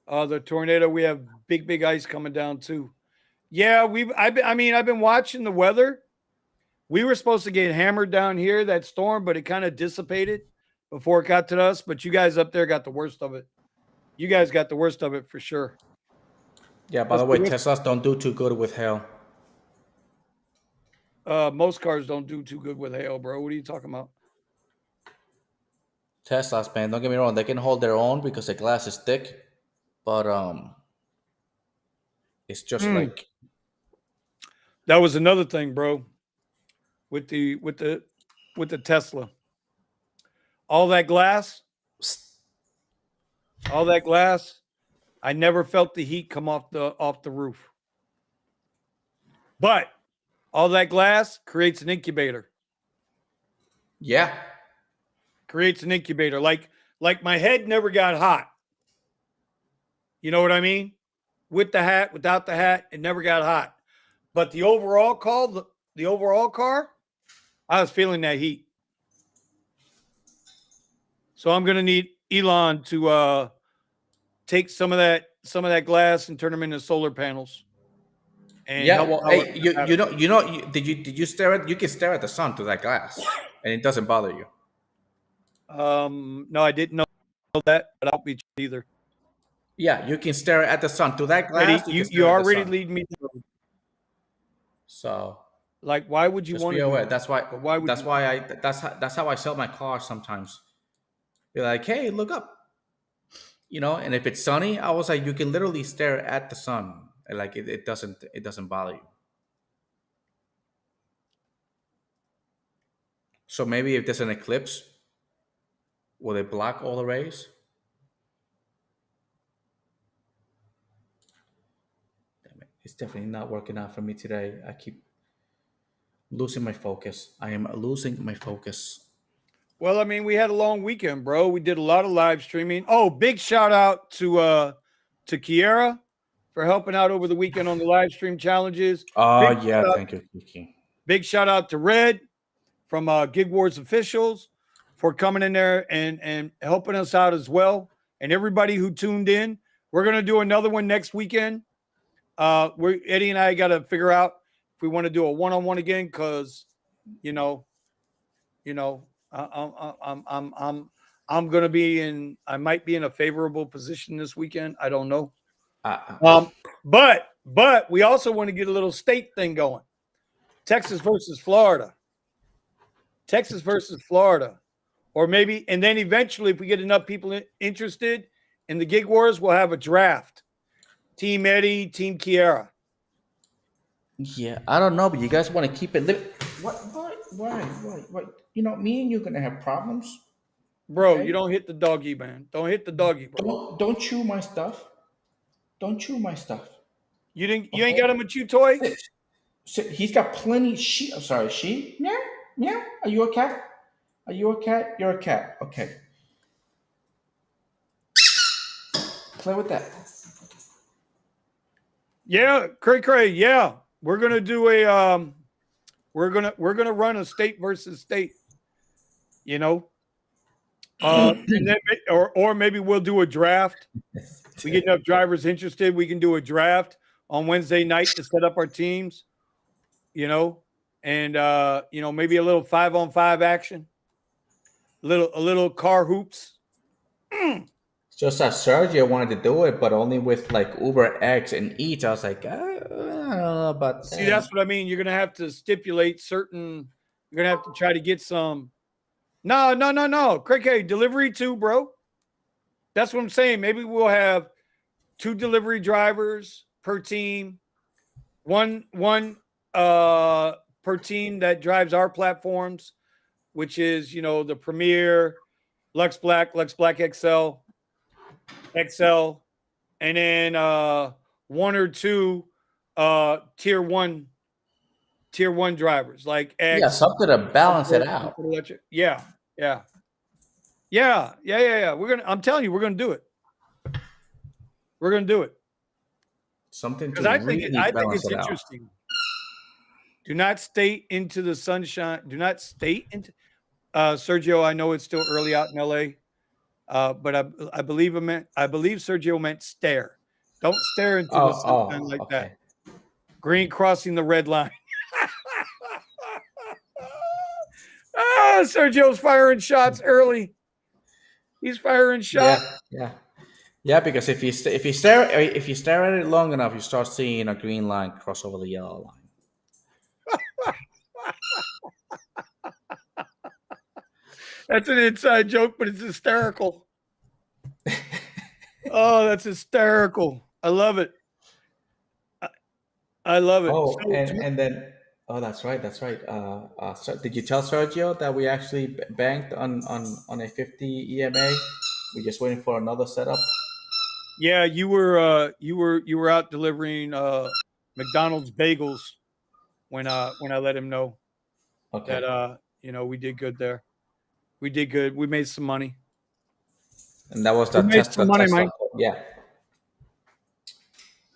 the tornado, we have big ice coming down too. Yeah, I've been watching the weather. We were supposed to get hammered down here, that storm, but it kind of dissipated before it got to us. But you guys up there got the worst of it. You guys got the worst of it for sure. Yeah, by the way, Teslas don't do too good with hail. Most cars don't do too good with hail, bro. What are you talking about? Teslas, man, don't get me wrong, they can hold their own because the glass is thick, but it's just like That was another thing, bro. With the Tesla, all that glass, I never felt the heat come off the roof. But all that glass creates an incubator. Yeah. Creates an incubator. Like my head never got hot. You know what I mean? With the hat, without the hat, it never got hot. But the overall car, I was feeling that heat. So I'm gonna need Elon to take some of that glass and turn them into solar panels. And Yeah, help well, power hey, the did you stare at? You can stare at the sun through that glass, and it doesn't bother you. No, I didn't know that, but I'll be either. Yeah, you can stare at the sun through that Eddie, glass. You can you stare at the already sun. lead me. So Like, why would you just want be to do aware. that? That's why. But why would That's you? why I. That's how I sell my car sometimes. Be like, hey, look up. And if it's sunny, I was like, you can literally stare at the sun, and like it doesn't bother you. So maybe if there's an eclipse, will it block all the rays? Damn it. It's definitely not working out for me today. I keep losing my focus. I am losing my focus. Well, I mean, we had a long weekend, bro. We did a lot of live streaming. Oh, big shout out to Kiera for helping out over the weekend on the live stream challenges. Oh, Big yeah. shout out, Thank you, Kiki. big shout out to Red from Gig Wars Officials for coming in there and helping us out as well. And everybody who tuned in. We're gonna do another one next weekend. Eddie and I got to figure out if we want to do a one-on-one again, because I'm gonna be in. I might be in a favorable position this weekend. I don't know. But we also want to get a little state thing going. Texas versus Florida. Or maybe, and then eventually, if we get enough people interested in the Gig Wars, we'll have a draft. Team Eddie, Team Kiera. Yeah, I don't know, but you guys want to keep it. What? Why? Me and you're gonna have problems, Bro, okay? you don't hit the doggy, man. Don't hit the doggy, bro. Don't chew my stuff. Don't chew my stuff. You ain't got him a chew toy? He's got plenty. I'm sorry. Meow, meow. Are you a cat? Are you a cat? You're a cat. Okay. Play with that. Yeah, cray. Yeah, we're gonna do a we're gonna run a state versus state. And then or maybe we'll do a draft. We get enough drivers interested. We can do a draft on Wednesday night to set up our teams. And maybe a little 5-on-5 action. A little car hoops. Just as Sergio wanted to do it, but only with like Uber X and Eats. I was like, I don't know about See, that's what I mean. You're gonna have to stipulate certain. You're gonna have to try to get some. No. Craig, delivery too, bro. That's what I'm saying. Maybe we'll have 2 delivery drivers per team. One per team that drives our platforms, which is the Premiere, Lux Black XL, and then 1 or 2 tier one drivers like X. Yeah, something to balance it out. Yeah. I'm telling you, we're gonna do it. Something Because to I think balance it's it out. interesting. Do not stay into the sunshine. Do not stay into Sergio. I know it's still early out in LA, but I believe Sergio meant stare. Don't stare into the sunshine like that. Green crossing the red line. Sergio's firing shots early. He's firing shots. Yeah. Because if you stare at it long enough, you start seeing a green line cross over the yellow line. That's an inside joke, but it's hysterical. Oh, that's hysterical. I love it. I love it. Oh, So, and then that's right, that's right. So did you tell Sergio that we actually banked on a 50 EMA? We're just waiting for another setup. yeah, you were out delivering McDonald's bagels when I let him know Okay. that we did good there. We did good. We made some money. And that was We the made some money, Tesla Mike. code. Yeah.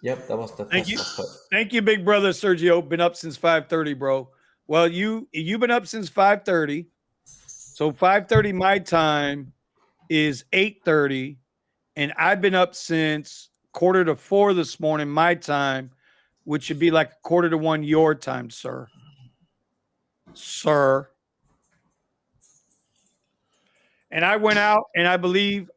Yep, that was the Thank you. Tesla code. Thank you, big brother Sergio. Been up since 5:30, bro. Well, you've been up since 5:30. So 5:30 my time is 8:30, and I've been up since 3:45 this morning my time, which should be like 1:45 your time, sir. Sir. And I went out, and I believe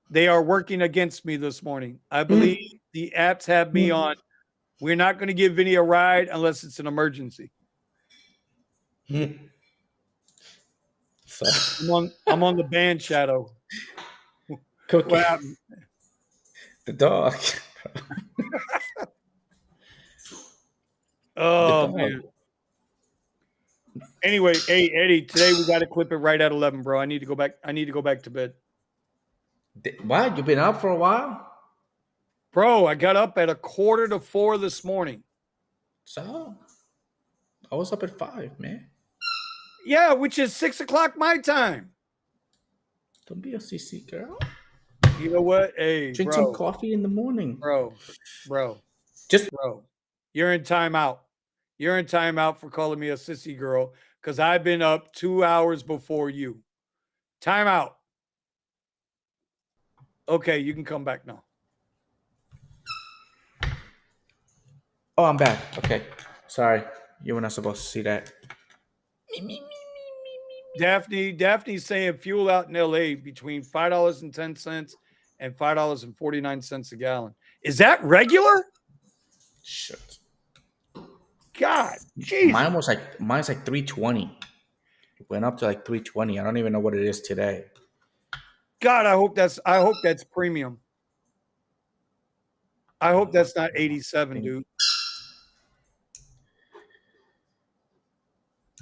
they are working against me this morning. I believe the apps have me on. We're not going to give Vinny a ride unless it's an emergency. So I'm on the band shadow. Cookie, What happened? the dog. Oh The dog. man. Anyway, hey Eddie, today we got to clip it right at 11, bro. I need to go back to bed. What? You've been up for a while? Bro, I got up at 3:45 this morning. So I was up at 5, man. Yeah, which is 6:00 my time. Don't be a CC girl. You know what? Hey, Drink bro, some coffee in the morning. bro. Just Bro, you're in timeout. You're in timeout for calling me a sissy girl because I've been up 2 hours before you. Timeout. Okay, you can come back now. Oh, I'm back. Okay. Sorry. You were not supposed to see that. Daphne's saying fuel out in LA between $5.10 and $5.49 a gallon. Is that regular? Shit. God, jeez. Mine's like 320. It went up to like 320. I don't even know what it is today. God, I hope that's premium. I hope that's not 87, dude.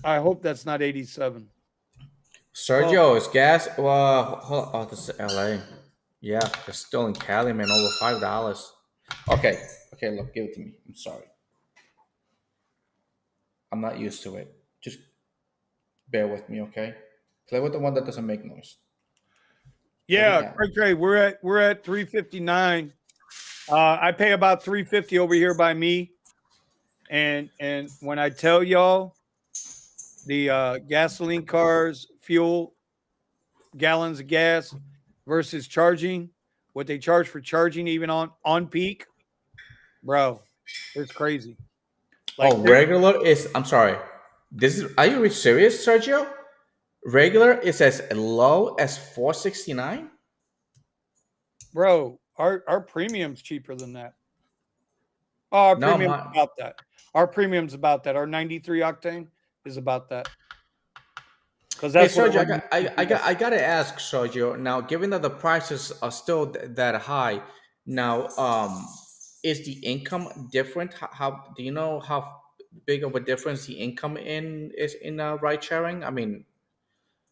I hope that's not 87. Sergio, is gas? Well, oh, this is LA. Yeah, it's still in Cali, man. Over $5. Okay, look, give it to me. I'm sorry. I'm not used to it. Just bear with me, okay? Play with the one that doesn't make noise. Yeah, great. We're at 359. I pay about 350 over here by me. And when I tell y'all the gasoline cars, fuel, gallons of gas versus charging, what they charge for charging even on peak, bro, it's crazy. Like regular is, I'm sorry. Are you serious, Sergio? Regular is as low as $4.69? Bro, our premium's cheaper than that. Oh, our premium's about that. Our premium's about that. Our 93 octane is about that. Because that's Sergio, I gotta ask Sergio. Now, given that the prices are still that high, now is the income different? How do you know how big of a difference the income is in ride sharing? I mean,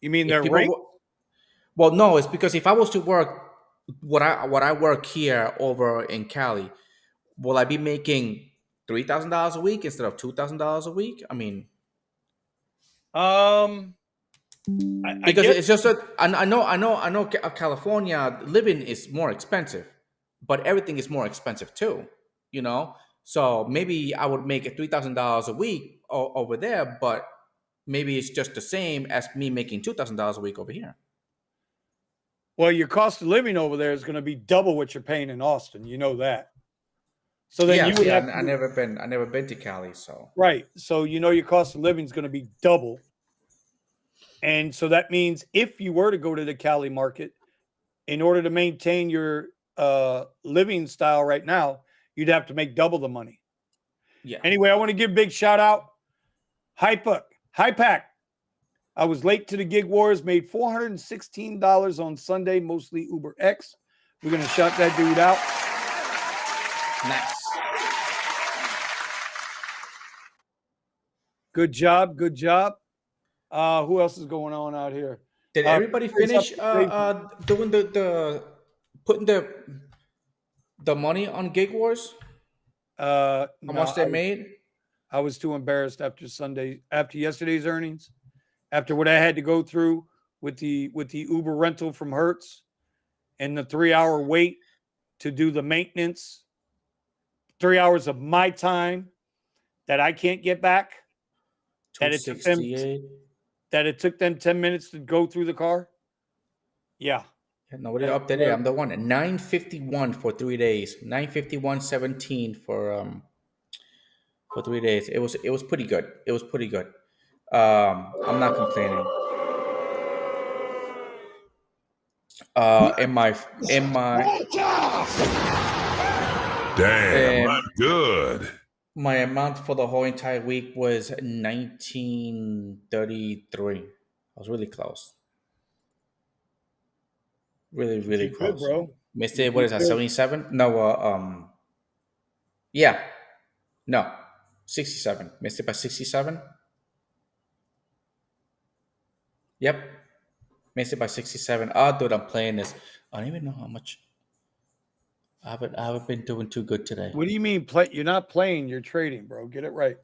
you mean their rate? Well, no, it's because if I was to work what I work here over in Cali, will I be making $3,000 a week instead of $2,000 a week? I mean, because it's just that I know California living is more expensive, but everything is more expensive too, you know. So maybe I would make $3,000 a week over there, but maybe it's just the same as me making $2,000 a week over here. Well, your cost of living over there is going to be double what you're paying in Austin. You know that. So then you would have. I never been to Cali, so right. So you know your cost of living is going to be double. And so that means if you were to go to the Cali market, in order to maintain your living style right now, you'd have to make double the money. Yeah. Anyway, I want to give a big shout out. Hypack. I was late to the gig wars, made $416 on Sunday, mostly Uber X. We're going to shout that dude out. Nice. Good job. Good job. Who else is going on out here? Did everybody finish doing the putting the money on Gig Wars? How much they made? I was too embarrassed after yesterday's earnings, after what I had to go through with the Uber rental from Hertz and the 3-hour wait to do the maintenance, 3 hours of my time that I can't get back. That it took them 10 minutes to go through the car. Yeah. Nobody updated. I'm the one. 951 for 3 days. 951.17 for 3 days. It was pretty good. It was pretty good. I'm not complaining. Damn, not good. My amount for the whole entire week was 1933. I was really close. Really, really close. Good, bro. Missed it. What is that? 77? No. Yeah. No. 67. Missed it by 67. Yep. Missed it by 67. Oh, dude, I'm playing this. I don't even know how much. I haven't been doing too good today. What do you mean play? You're not playing. You're trading, bro. Get it right.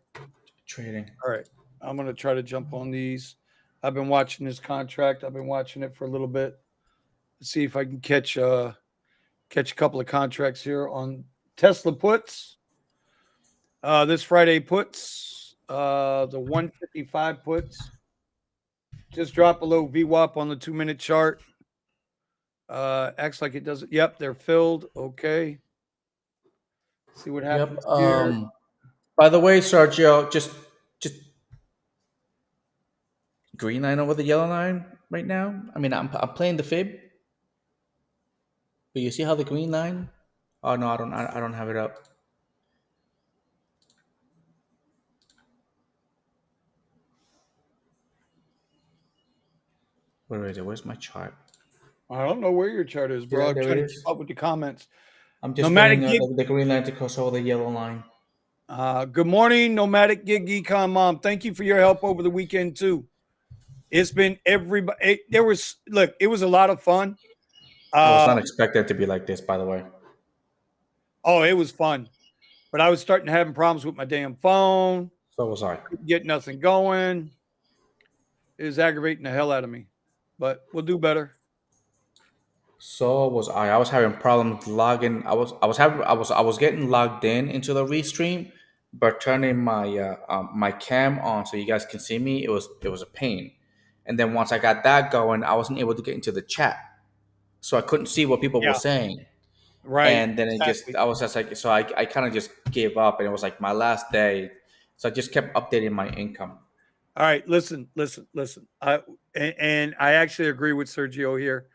Trading. All right. I'm gonna try to jump on these. I've been watching this contract. I've been watching it for a little bit. Let's see if I can catch a couple of contracts here on Tesla puts. This Friday puts, the 155 puts. Just drop below VWAP on the 2-minute chart. Acts like it doesn't. Yep, they're filled. Okay. See what happens here. By the way, Sergio, just green line over the yellow line right now. I mean, I'm playing the fib, but you see how the green line? Oh no, I don't have it up. Where is it? Where's my chart? I don't know where your chart is, bro. Yeah, I'm there trying it to is. keep up with the comments. I'm just Nomadic putting the green line to cross over the yellow line. Good morning, Nomadic Gig Econ Mom. Thank you for your help over the weekend too. It's been everybody. It was a lot of fun. I was not expected to be like this, by the way. Oh, it was fun, but I was starting having problems with my damn phone. So was I. Couldn't get nothing going. It was aggravating the hell out of me, but we'll do better. So was I. I was having problems logging. I was getting logged into the restream, but turning my my cam on so you guys can see me. It was a pain. And then once I got that going, I wasn't able to get into the chat, so I couldn't see what people were saying. Right. And then I was just like, so I kind of just gave up, and it was like my last day, so I just kept updating my income. All right, listen. I actually agree with Sergio here.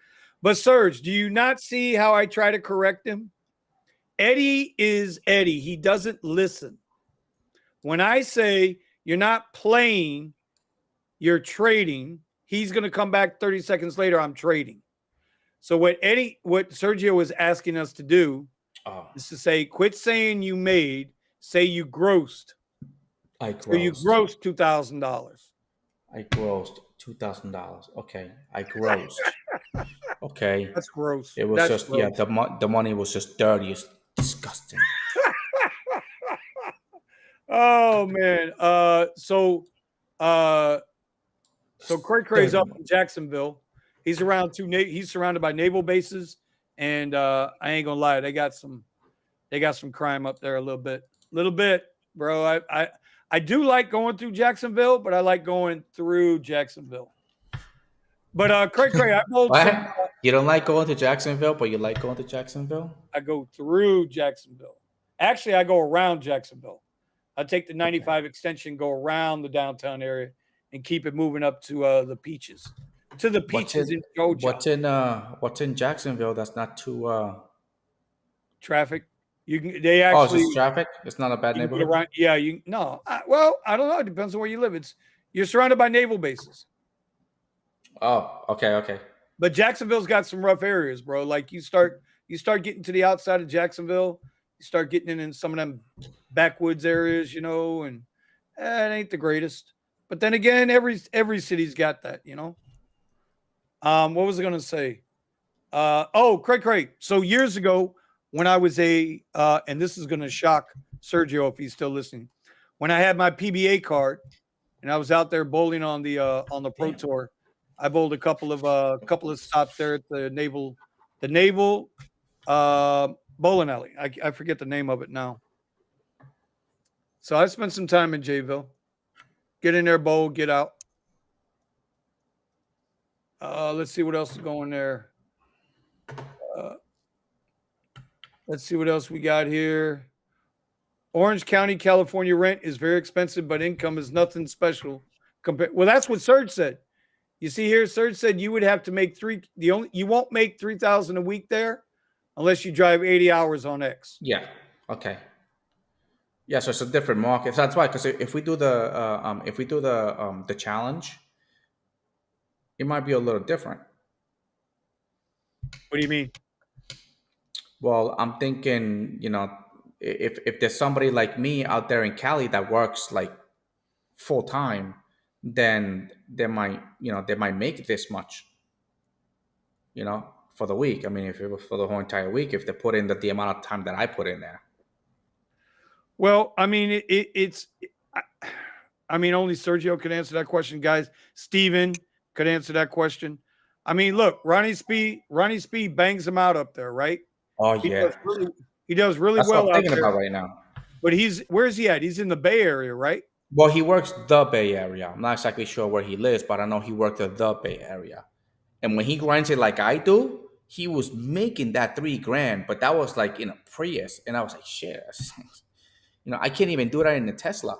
But Serge, do you not see how I try to correct him? Eddie is Eddie. He doesn't listen. When I say you're not playing, you're trading, he's going to come back 30 seconds later, I'm trading. So what Sergio is asking us to do is to say, quit saying you made, say you grossed. I grossed. So you grossed $2,000. I grossed $2,000. Okay, I grossed. Okay, that's gross. It was just gross. The money was just dirty. It's disgusting. Oh man. So Cray Cray's up in Jacksonville. He's around he's surrounded by naval bases, and I ain't gonna lie, they got some crime up there a little bit, bro. I do like going through Jacksonville, but I like going through Jacksonville. But Cray, I rolled some, you don't like going to Jacksonville, but you like going to Jacksonville? I go through Jacksonville. Actually, I go around Jacksonville. I take the 95 extension, go around the downtown area, and keep it moving up to the Peaches. To the Peaches in Georgia. What's in Jacksonville that's not too traffic? You can they actually it's traffic? It's not a bad neighborhood. Around, yeah, well, I don't know. It depends on where you live. You're surrounded by naval bases. Oh, okay. But Jacksonville's got some rough areas, bro. Like you start getting to the outside of Jacksonville, you start getting in some of them backwoods areas, and it ain't the greatest. But then again, every city's got that, you know. What was I gonna say? Craig. So years ago, when I was and this is gonna shock Sergio if he's still listening. When I had my PBA card and I was out there bowling on the Pro Tour, I bowled a couple of stops there at the Naval bowling alley. I forget the name of it now. So I spent some time in Jayville. Get in there, bowl, get out. Let's see what else is going there. Let's see what else we got here. Orange County, California rent is very expensive, but income is nothing special. Well, that's what Serge said. You see here, Serge said you would have to make you won't make $3,000 a week there unless you drive 80 hours on X. Yeah. Okay. Yeah, so it's a different market. So that's why, because if we do the challenge, it might be a little different. What do you mean? Well, I'm thinking, if there's somebody like me out there in Cali that works like full time, then they might make this much, for the week. I mean, if it was for the whole entire week, if they put in the amount of time that I put in there. Well, I mean, only Sergio could answer that question, guys. Steven could answer that question. I mean, look, Ronnie Speed bangs them out up there, right? Oh, yeah. He does really That's well what I'm out thinking there. about right now. But where's he at? He's in the Bay Area, right? Well, he works the Bay Area. I'm not exactly sure where he lives, but I know he worked at the Bay Area. And when he grinds it like I do, he was making that $3,000, but that was like in a Prius. And I was like, shit. I can't even do that in a Tesla.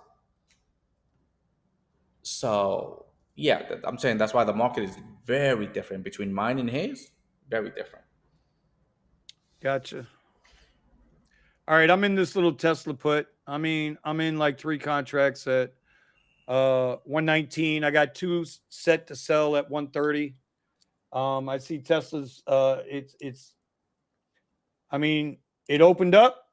So, yeah, I'm saying that's why the market is very different between mine and his. Very different. Gotcha. All right, I'm in this little Tesla put. I mean, I'm in like 3 contracts at 119. I got 2 set to sell at 130. I see Tesla's. It opened up,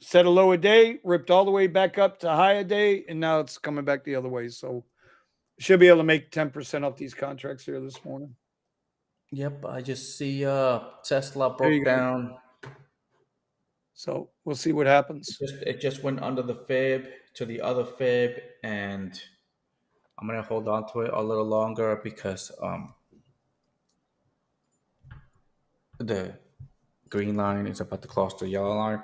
set a low a day, ripped all the way back up to high a day, and now it's coming back the other way. So should be able to make 10% off these contracts here this morning. Yep, I just see Tesla broke down. So we'll see what happens. It just went under the fib to the other fib, and I'm gonna hold on to it a little longer because the green line is about to cross the yellow line.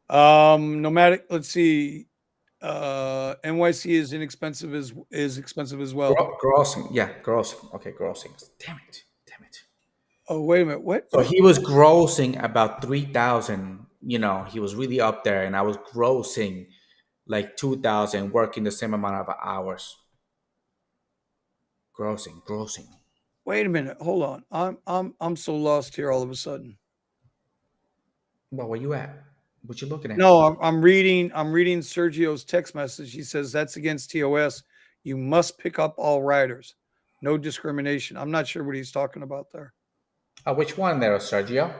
Nomadic. Let's see. NYC is expensive as well. Grossing, yeah, grossing. Okay, grossing. Damn it. Oh, wait a minute. What? So he was grossing about 3,000. He was really up there, and I was grossing like 2,000, working the same amount of hours. Grossing. Wait a minute. Hold on. I'm so lost here all of a sudden. Well, where you at? What you looking at? No, I'm reading Sergio's text message. He says that's against TOS. You must pick up all riders. No discrimination. I'm not sure what he's talking about there. Which one there, Sergio?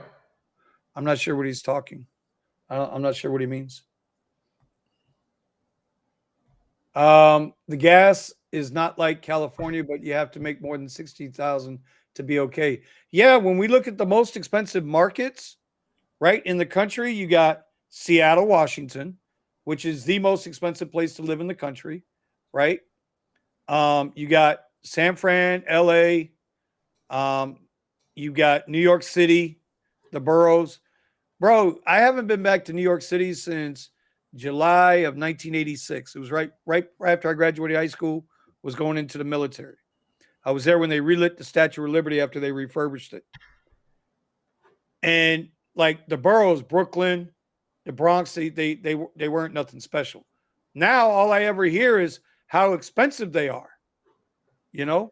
I'm not sure what he's talking. I'm not sure what he means. The gas is not like California, but you have to make more than 60,000 to be okay. Yeah, when we look at the most expensive markets, right, in the country, you got Seattle, Washington, which is the most expensive place to live in the country, right? You got San Fran, LA, you got New York City, the boroughs. Bro, I haven't been back to New York City since July of 1986. It was right after I graduated high school, was going into the military. I was there when they relit the Statue of Liberty after they refurbished it. And like the boroughs, Brooklyn, the Bronx, they weren't nothing special. Now all I ever hear is how expensive they are. All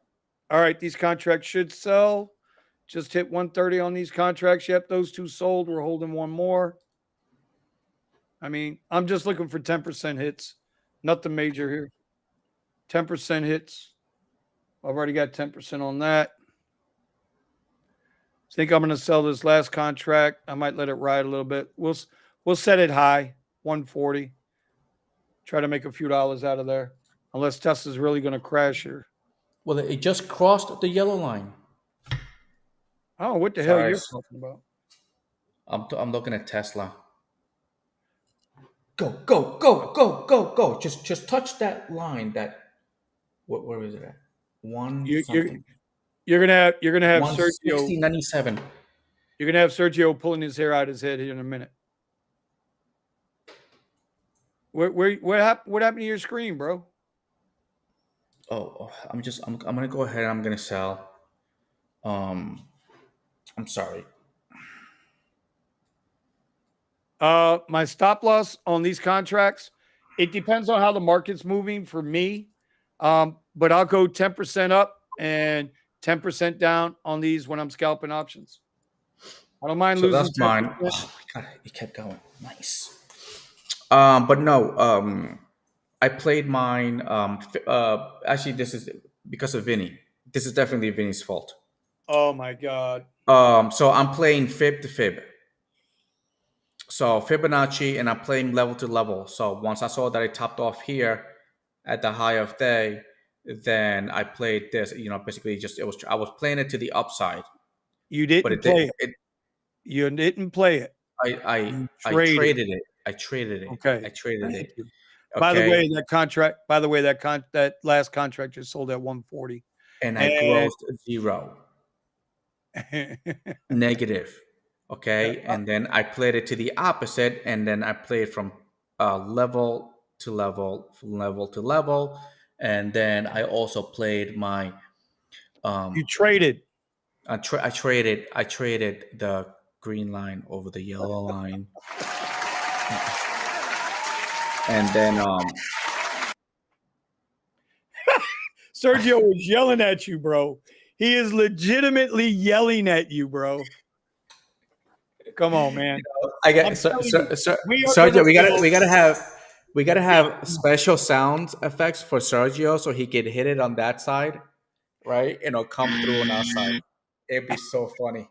right, these contracts should sell. Just hit 130 on these contracts. Yep, those 2 sold. We're holding 1 more. I mean, I'm just looking for 10% hits. Nothing major here. 10% hits. I've already got 10% on that. I think I'm going to sell this last contract. I might let it ride a little bit. We'll set it high. 140. Try to make a few dollars out of there. Unless Tesla's really going to crash here. Well, it just crossed the yellow line. Oh, what the hell Sorry. you're talking about? I'm looking at Tesla. Go, go, go, go, go, go. Just touch that line. Where is it at? You're gonna have Sergio. 160.97. You're gonna have Sergio pulling his hair out his head here in a minute. What happened to your screen, bro? Oh, I'm gonna go ahead and I'm gonna sell. I'm sorry. My stop loss on these contracts, it depends on how the market's moving for me. But I'll go 10% up and 10% down on these when I'm scalping options. I don't mind So losing. that's mine. Oh my god, it kept going. Nice. But no, I played mine. Actually, this is because of Vinny. This is definitely Vinny's fault. Oh my god. So I'm playing fib to fib. So Fibonacci, and I'm playing level to level. So once I saw that I topped off here at the high of day, then I played this. Basically, I was playing it to the upside. You didn't play it. You didn't play it. I traded it. I traded it. Okay. I traded it. Okay. By the way, that last contract just sold at 140. And I grossed 0. Negative. Okay. And then I played it to the opposite, and then I played from level to level, from level to level. And then I also played my you traded. I traded the green line over the yellow line. And then Sergio was yelling at you, bro. He is legitimately yelling at you, bro. Come on, man. I got Sergio. We gotta have special sound effects for Sergio so he can hit it on that side, right? And it'll come through on our side. It'd be so funny.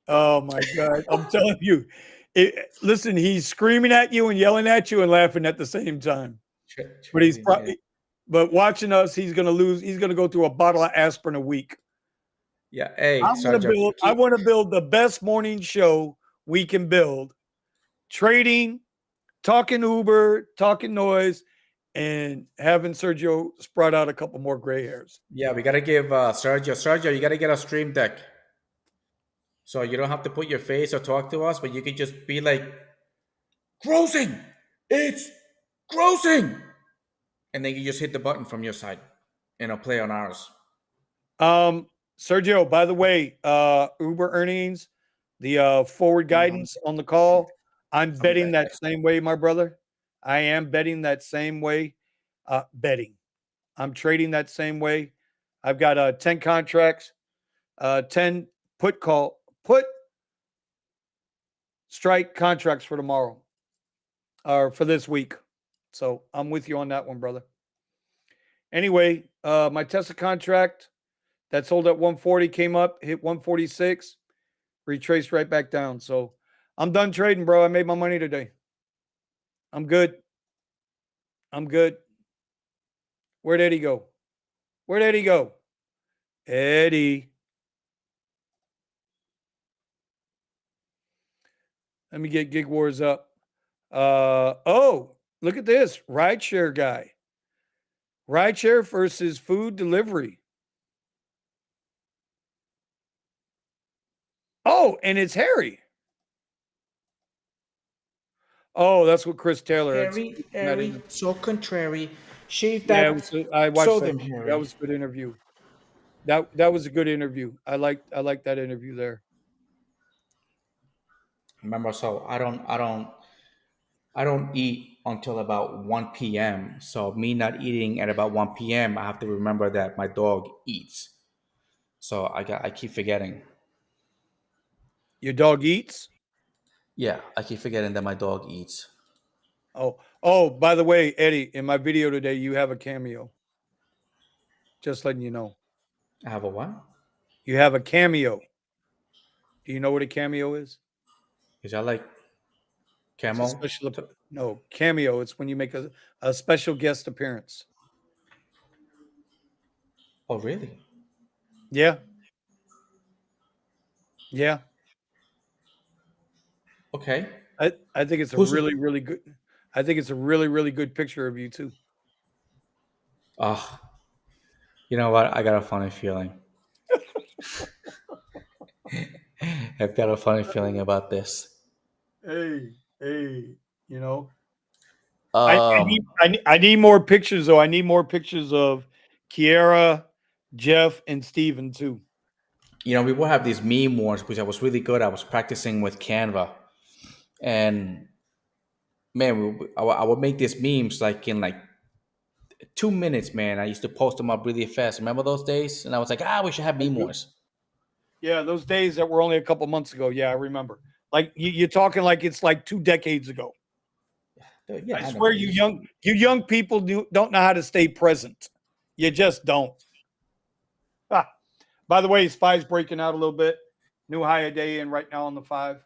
Oh my god! I'm telling you. Listen, he's screaming at you and yelling at you and laughing at the same time. But he's probably. But watching us, he's going to lose. He's going to go through a bottle of aspirin a week. Yeah. Hey, I want to build the best morning show we can build. Trading, talking Uber, talking noise, and having Sergio sprout out a couple more gray hairs. Yeah, we got to give Sergio, you got to get a Streamdeck. So you don't have to put your face or talk to us, but you can just be like, grossing. It's grossing. And then you just hit the button from your side and it'll play on ours. Sergio, by the way, Uber earnings, the forward guidance on the call, I'm betting that same way, my brother. I am betting that same way. I'm trading that same way. I've got 10 contracts, 10 put strike contracts for tomorrow or for this week. So I'm with you on that one, brother. Anyway, my Tesla contract that sold at 140 came up, hit 146, retraced right back down. So I'm done trading, bro. I made my money today. I'm good. Where'd Eddie go? Eddie. Let me get Gig Wars up. Oh, look at this. Rideshare guy. Rideshare versus food delivery. Oh, and it's Harry. Oh, that's what Chris Taylor. Harry, so contrary. Shave that. Yeah, I watched that. That was a good interview. That was a good interview. I like that interview there. Remember, so I don't eat until about 1 p.m. So me not eating at about 1 p.m., I have to remember that my dog eats. So I keep forgetting. Your dog eats? Yeah, I keep forgetting that my dog eats. Oh, by the way, Eddie, in my video today, you have a cameo. Just letting you know. I have a what? You have a Cameo. Do you know what a Cameo is? Is that like It's a camo? special. No, Cameo. It's when you make a special guest appearance. Oh, really? Yeah. Yeah. Okay. I think it's a Who's really, really good. I think it's a really, really good picture of you too. Oh, you know what? I got a funny feeling. I've got a funny feeling about this. Hey, you know. Um, I need more pictures though. I need more pictures of Kiera, Jeff, and Steven too. we will have these meme wars, which I was really good. I was practicing with Canva, and man, I would make these memes like in like 2 minutes. Man, I used to post them up really fast. Remember those days? And I was like, we should have I meme do. wars. Yeah, those days that were only a couple months ago. Yeah, I remember. Like you're talking like it's like 2 decades ago. Yeah, I I know. swear you young people don't know how to stay present. You just don't. Ah, by the way, Spy's breaking out a little bit. New high a day in right now on the 5.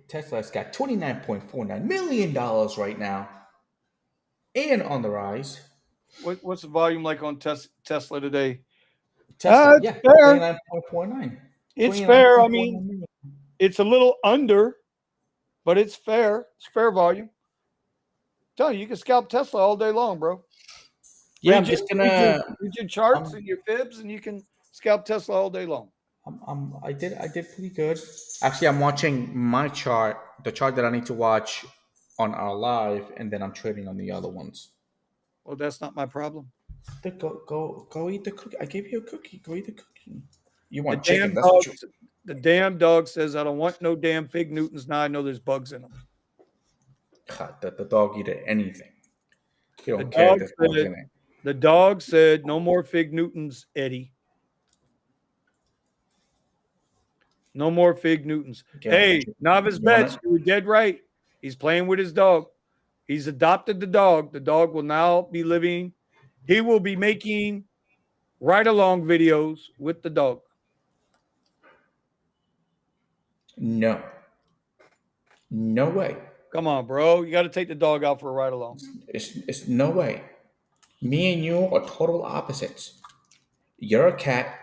Tesla's got $29.49 million right now, and on the rise. What's the volume like on Tesla today? Tesla, It's yeah, fair. 29.49. It's fair. I 29.49 mean, million. it's a little under, but it's fair. It's fair volume. Tell you can scalp Tesla all day long, bro. Yeah, I'm just gonna. read your charts I'm, and your fibs, and you can scalp Tesla all day long. I did pretty good. Actually, I'm watching my chart, the chart that I need to watch on our live, and then I'm trading on the other ones. Well, that's not my problem. Go eat the cookie. I gave you a cookie. Go eat the cookie. You The want chicken? damn That's what you. the damn dog says I don't want no damn fig Newtons. Now I know there's bugs in them. God, the dog eat anything. You The don't care if dog there's bugs said, in it. the dog said no more fig Newtons, Eddie. No more fig Newtons. Hey, novice bets, you were dead right. He's playing with his dog. He's adopted the dog. The dog will now be living. He will be making ride-along videos with the dog. No. No way. Come on, bro. You got to take the dog out for a ride-along. It's no way. Me and you are total opposites. You're a cat,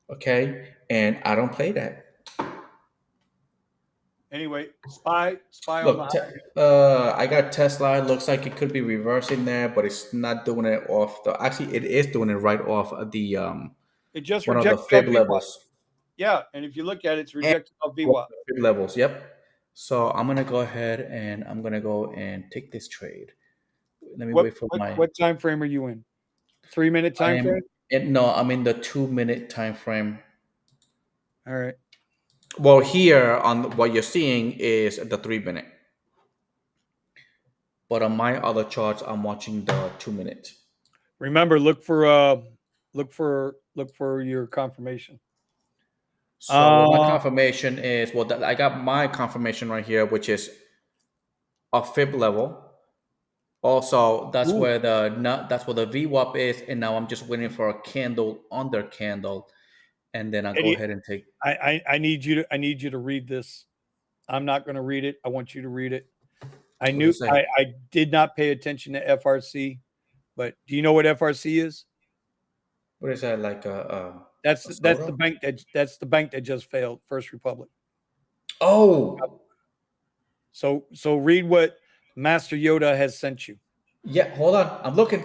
okay, and I don't play that. Anyway, spy on Look, the I got Tesla. It looks like it could be reversing there, but it's not doing it off the. Actually, it is doing it right off of the It just one of the rejected fib VWAP. levels. Yeah, and if you look at it, it's rejected off VWAP. Fib levels. Yep. So I'm gonna go ahead and I'm gonna go and take this trade. Let me wait for my. What time frame are you in? 3-minute time frame? No, I'm in the 2-minute time frame. All right. Well, here on what you're seeing is the 3-minute, but on my other charts, I'm watching the 2-minute. Remember, look for your confirmation. So my confirmation is I got my confirmation right here, which is a fib level. Also, that's where the VWAP is, and now I'm just waiting for a candle under candle, and then I'll go ahead and take. I need you to read this. I'm not going to read it. I want you to read it. I did not pay attention to FRC, but do you know what FRC is? What is that like? That's the bank that just failed, First Republic. Oh. So read what Master Yoda has sent you. Yeah, hold on. I'm looking.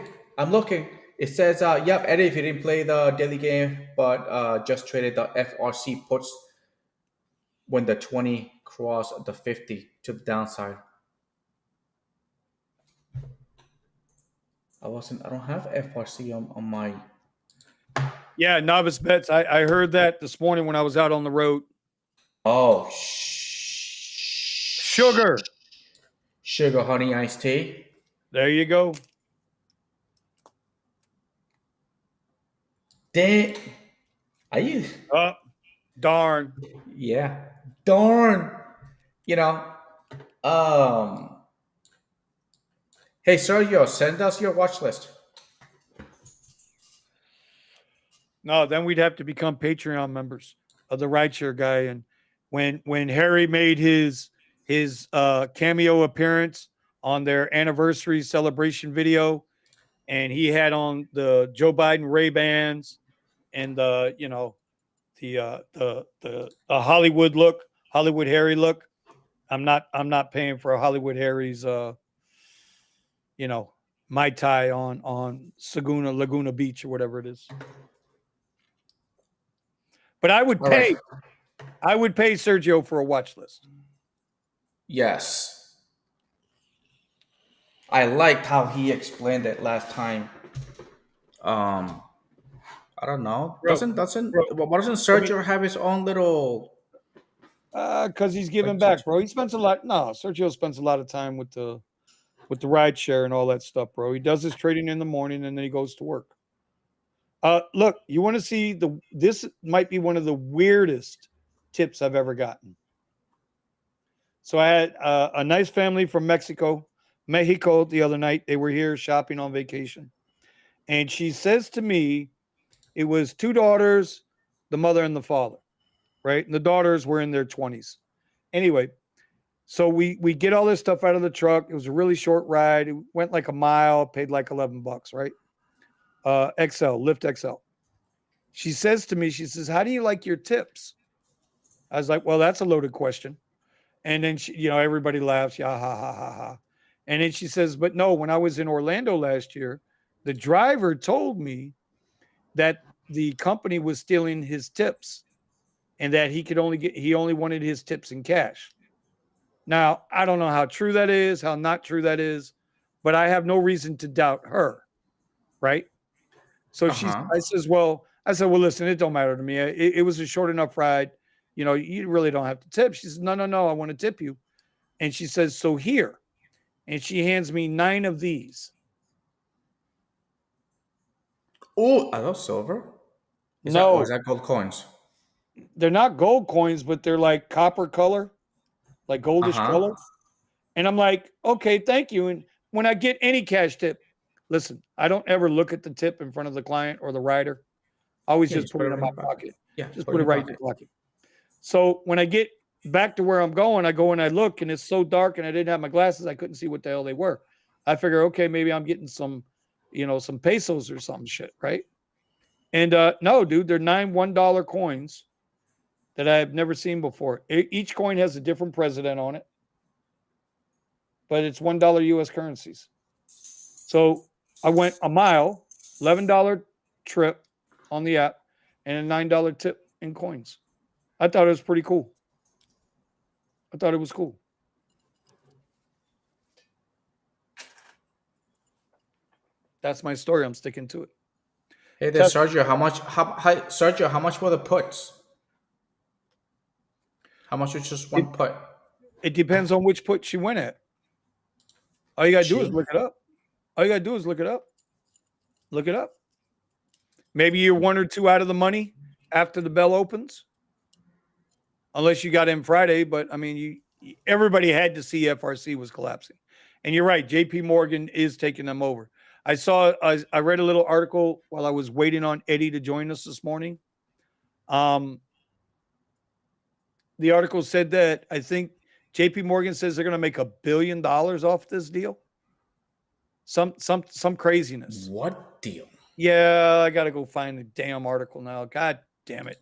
It says, yep, Eddie, if you didn't play the daily game, but just traded the FRC puts when the 20 cross the 50 to the downside. I don't have FRC on my. Yeah, novice bets. I heard that this morning when I was out on the road. Oh, sugar, honey, iced tea. There you go. Damn. Are you? Darn. Yeah. Darn. Hey, Sergio, send us your watch list. No, then we'd have to become Patreon members of the rideshare guy. And when Harry made his cameo appearance on their anniversary celebration video, and he had on the Joe Biden Ray-Bans and the Hollywood look, Hollywood Harry look. I'm not paying for a Hollywood Harry's Mai Tai on Laguna Beach or whatever it is. But I would All right. pay Sergio for a watch list. Yes. I liked how he explained it last time. I don't know. Bro, Doesn't Sergio have his own little? Because he's giving back, bro. He spends a lot. No, Sergio spends a lot of time with the ride share and all that stuff, bro. He does his trading in the morning and then he goes to work. Look, you want to see this might be one of the weirdest tips I've ever gotten. So I had a nice family from Mexico the other night. They were here shopping on vacation. And she says to me, it was 2 daughters, the mother and the father, right? And the daughters were in their 20s. Anyway, so we get all this stuff out of the truck. It was a really short ride. It went like a mile, paid like $11, right? Lyft XL. She says to me, she says, "How do you like your tips?" I was like, "Well, that's a loaded question." And then she, everybody laughs, yeah, ha ha ha ha. And then she says, "But no, when I was in Orlando last year, the driver told me that the company was stealing his tips and that he only wanted his tips in cash." Now, I don't know how true that is, how not true that is, but I have no reason to doubt her, right? So I said, well, listen, it don't matter to me. It was a short enough ride. You really don't have to tip. She says, no, I want to tip you. And she says, so here. And she hands me 9 of these. Oh, are those silver? Is that gold coins? They're not gold coins, but they're like copper color, like goldish color. And I'm like, okay, thank you. And when I get any cash tip, listen, I don't ever look at the tip in front of the client or the rider. I always just put it in my pocket. Yeah, just put it right in the pocket. So when I get back to where I'm going, I go and I look, and it's so dark, and I didn't have my glasses. I couldn't see what the hell they were. I figure, okay, maybe I'm getting some pesos or some shit, right? And no, dude, they're 9 $1 coins that I've never seen before. Each coin has a different president on it, but it's $1 U.S. currencies. So I went a mile, $11 trip on the app, and a $9 tip in coins. I thought it was pretty cool. I thought it was cool. That's my story. I'm sticking to it. Hey there, Sergio. Sergio, how much were the puts? How much was just one put? It depends on which put she went at. All you gotta do is look it up. Look it up. Maybe you're 1 or 2 out of the money after the bell opens. Unless you got in Friday, but I mean, everybody had to see FRC was collapsing. And you're right, JP Morgan is taking them over. I read a little article while I was waiting on Eddie to join us this morning. The article said that I think JP Morgan says they're going to make $1 billion off this deal. Some craziness. What deal? Yeah, I got to go find the damn article now. God damn it.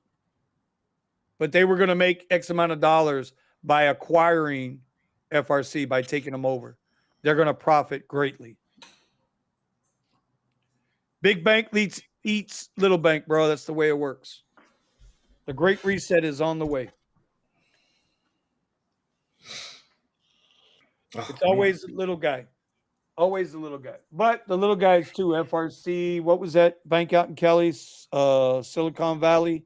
But they were going to make X amount of dollars by acquiring FRC, by taking them over. They're going to profit greatly. Big bank eats little bank, bro. That's the way it works. The great reset is on the way. It's always the little guy. Always the little guy. But the little guys too, FRC, what was that bank out in Kelly's? Silicon Valley.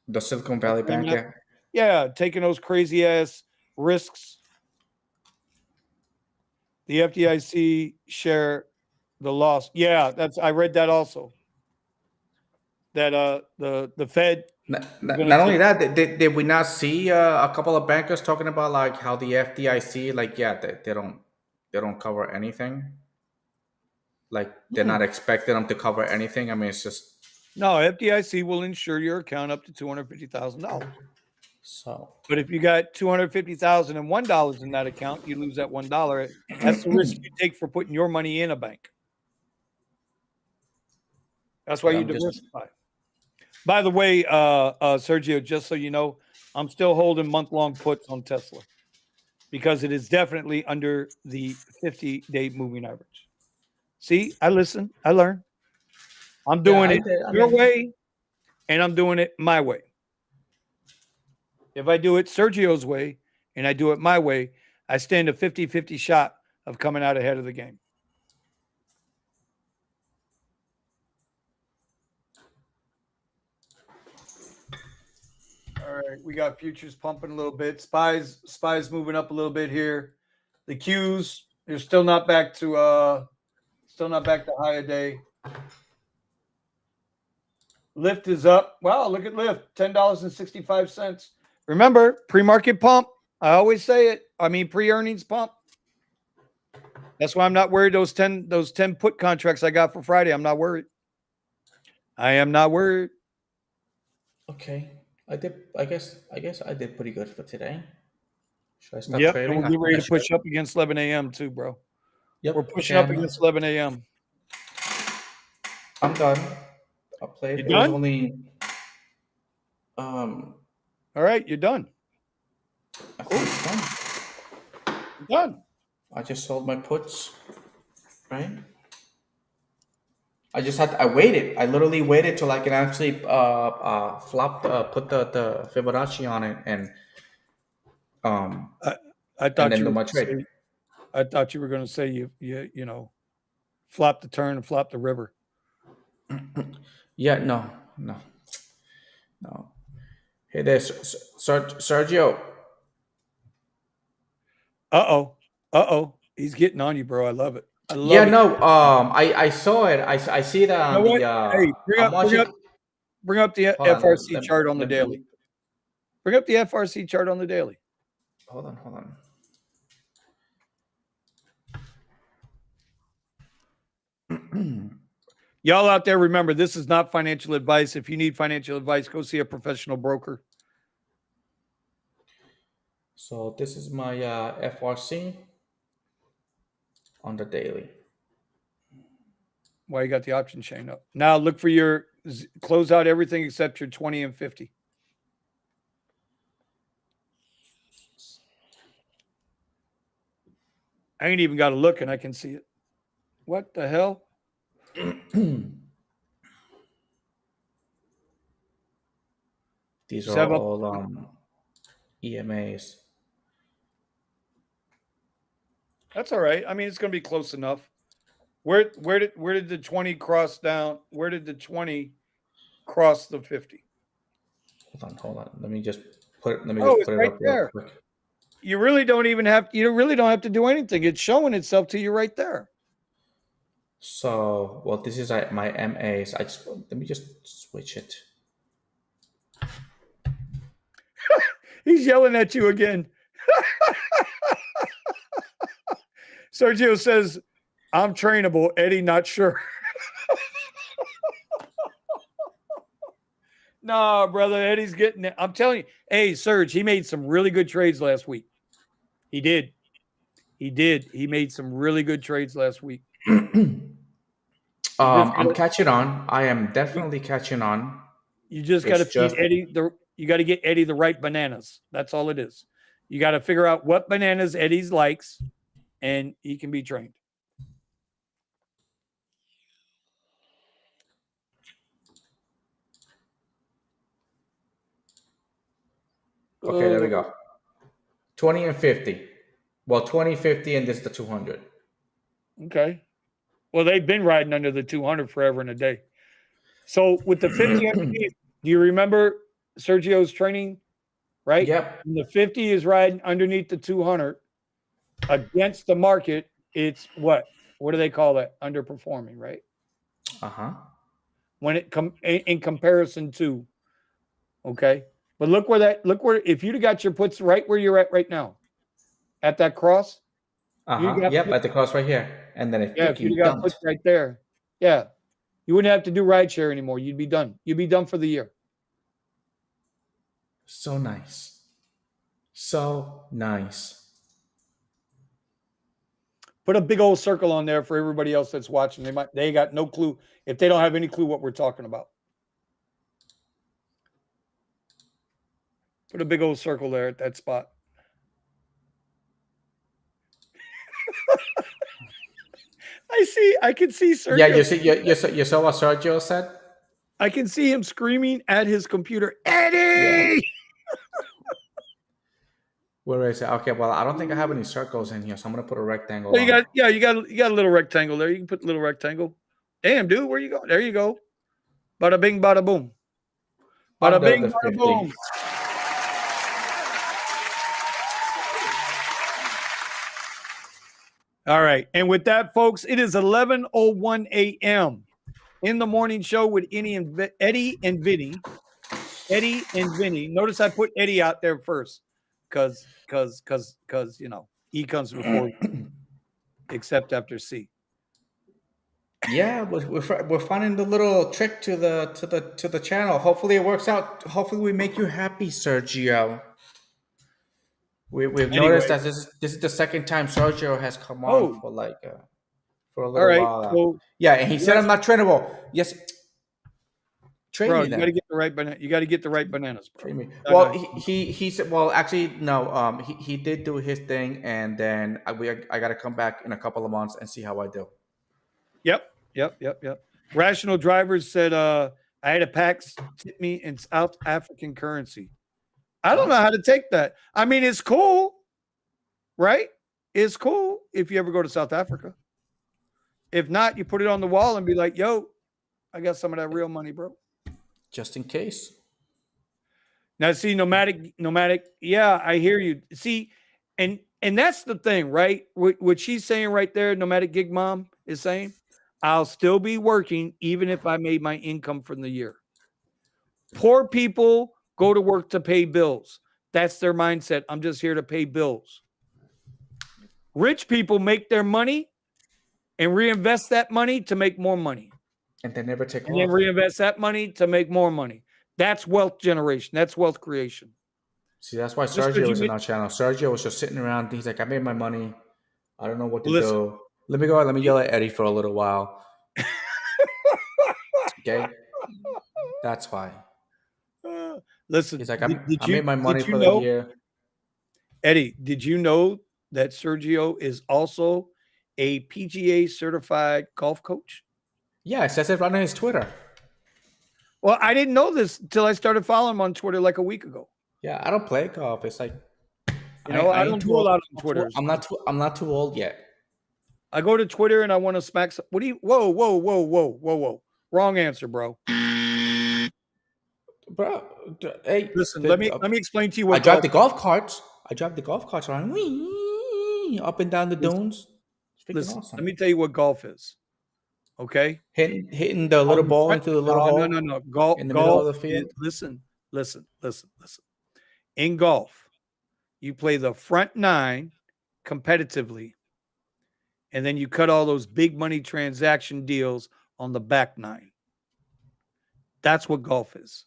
The Silicon Valley Bank, yeah. Yeah, taking those crazy ass risks. The FDIC share the loss. Yeah, I read that also. That the Fed. Not only that, did we not see a couple of bankers talking about like how the FDIC, like, yeah, they don't cover anything. Like they're not expecting them to cover anything. I mean, it's just No, FDIC will insure your account up to $250,000. So But if you got $250,001 in that account, you lose that $1. That's the risk you take for putting your money in a bank. That's why Yeah, you I'm just- diversify. By the way, Sergio, just so you know, I'm still holding month-long puts on Tesla because it is definitely under the 50-day moving average. See, I listen, I learn. I'm doing it your way, and I'm doing it my way. If I do it Sergio's way and I do it my way, I stand a 50-50 shot of coming out ahead of the game. All right, we got futures pumping a little bit. Spies moving up a little bit here. The Qs, they're still not back to high a day. Lyft is up. Wow, look at Lyft, $10.65. Remember, pre-market pump. I always say it. I mean, pre-earnings pump. That's why I'm not worried. Those 10 put contracts I got for Friday, I'm not worried. I am not worried. Okay. I guess I did pretty good for today. Should I start Yep, trading? and we'll get ready to push up against 11 a.m. too, bro. Yep. We're pushing up against 11 a.m. I'm done. I played. You It was done? only. All right, you're done. I think it's done. You're done. I just sold my puts, right? I waited. I literally waited till I can actually put the Fibonacci on it and I thought and then you do were my gonna trade. say, I thought you were going to say you know, flop the turn and flop the river. Yeah, no. Hey there, Sergio. Uh-oh. He's getting on you, bro. I love it. I love Yeah, it. no. I saw it. I see that You on know what? the. Hey, I'm watching. bring up the Hold on, FRC chart on the let me- daily. Bring up the FRC chart on the daily. Hold on. Y'all out there, remember, this is not financial advice. If you need financial advice, go see a professional broker. So this is my FRC on the daily. Why you got the option chain up? Now look for your close out everything except your 20 and 50. I ain't even got to look and I can see it. What the hell? These are Seven. all EMAs. That's all right. I mean, it's going to be close enough. Where did the 20 cross down? Where did the 20 cross the 50? Hold on. Let me just put it. It's right up there. real quick. You really don't have to do anything. It's showing itself to you right there. So, well, this is my MAs. Let me just switch it. He's yelling at you again. Sergio says, I'm trainable. Eddie, not sure. No, brother. Eddie's getting it. I'm telling you. Hey, Serge, he made some really good trades last week. He did. He made some really good trades last week. I'm catching on. I am definitely catching on. You just got to feed Eddie you got to get Eddie the right bananas. That's all it is. You got to figure out what bananas Eddie's likes, and he can be trained. Okay, there we go. 20 and 50. Well, 20, 50, and this is the 200. Okay. Well, they've been riding under the 200 forever and a day. So with the 50 underneath, do you remember Sergio's training? Right? Yep. When the 50 is riding underneath the 200 against the market, it's what? What do they call that? Underperforming, right? When it in comparison to, okay. But look where if you'd have got your puts right where you're at right now, at that cross. Yep, at the cross right here. And then if you'd have got puts right there. Yeah. You wouldn't have to do rideshare anymore. You'd be done. You'd be done for the year. So nice. So nice. Put a big old circle on there for everybody else that's watching. They got no clue if they don't have any clue what we're talking about. Put a big old circle there at that spot. I can see Sergio. Yeah, you saw what Sergio said? I can see him screaming at his computer, Eddie! Yeah. Where is it? Okay, well, I don't think I have any circles in here, so I'm gonna put a rectangle. Well, you got a little rectangle there. You can put a little rectangle. Damn, dude, where you go? There you go. Bada bing, bada boom. Bada bing, bada boom. All right, and with that, folks, it is 11:01 a.m. in the morning show with Eddie and Vinny. Eddie and Vinny. Notice I put Eddie out there first, because you know E comes before except after C. Yeah, we're finding the little trick to the channel. Hopefully it works out. Hopefully we make you happy, Sergio. We've noticed that this is the second time Sergio has come on for a little while. So yeah, and he said I'm not trainable. Yes, train bro, me you then. got to get the right banana. You got to get the right bananas, bro. Train me. Well, he said. Well, actually, no. He did do his thing, and then I got to come back in a couple of months and see how I do. Yep. Rational Drivers said, I had a PAX tip me in South African currency. I don't know how to take that. I mean, it's cool, right? It's cool if you ever go to South Africa. If not, you put it on the wall and be like, yo, I got some of that real money, bro. Just in case. Now, see, nomadic. Yeah, I hear you. See, and that's the thing, right? What she's saying right there, nomadic gig mom is saying, I'll still be working even if I made my income from the year. Poor people go to work to pay bills. That's their mindset. I'm just here to pay bills. Rich people make their money and reinvest that money to make more money. And they never take off. And then reinvest that money to make more money. That's wealth generation. That's wealth creation. See, that's why Sergio is in our channel. Sergio was just sitting around. He's like, I made my money. I don't know what to do. Let me go out. Let me yell at Eddie for a little while. Okay? That's why. Listen. He's like, I made my money for the year. Eddie, did you know that Sergio is also a PGA certified golf coach? Yeah, it says it right on his Twitter. Well, I didn't know this until I started following him on Twitter like a week ago. Yeah, I don't play golf. It's like, I don't do a lot on Twitter. I'm not too old yet. I go to Twitter and I want to smack. Whoa. Wrong answer, bro. Bro, hey, listen, let me explain to you what I drive the golf carts. I drive the golf carts around up and down the dunes. Listen, awesome. Let me tell you what golf is. Okay? Hitting the little ball into the little hole. No. Golf in the middle of the field. Listen. In golf, you play the front nine competitively, and then you cut all those big money transaction deals on the back nine. That's what golf is.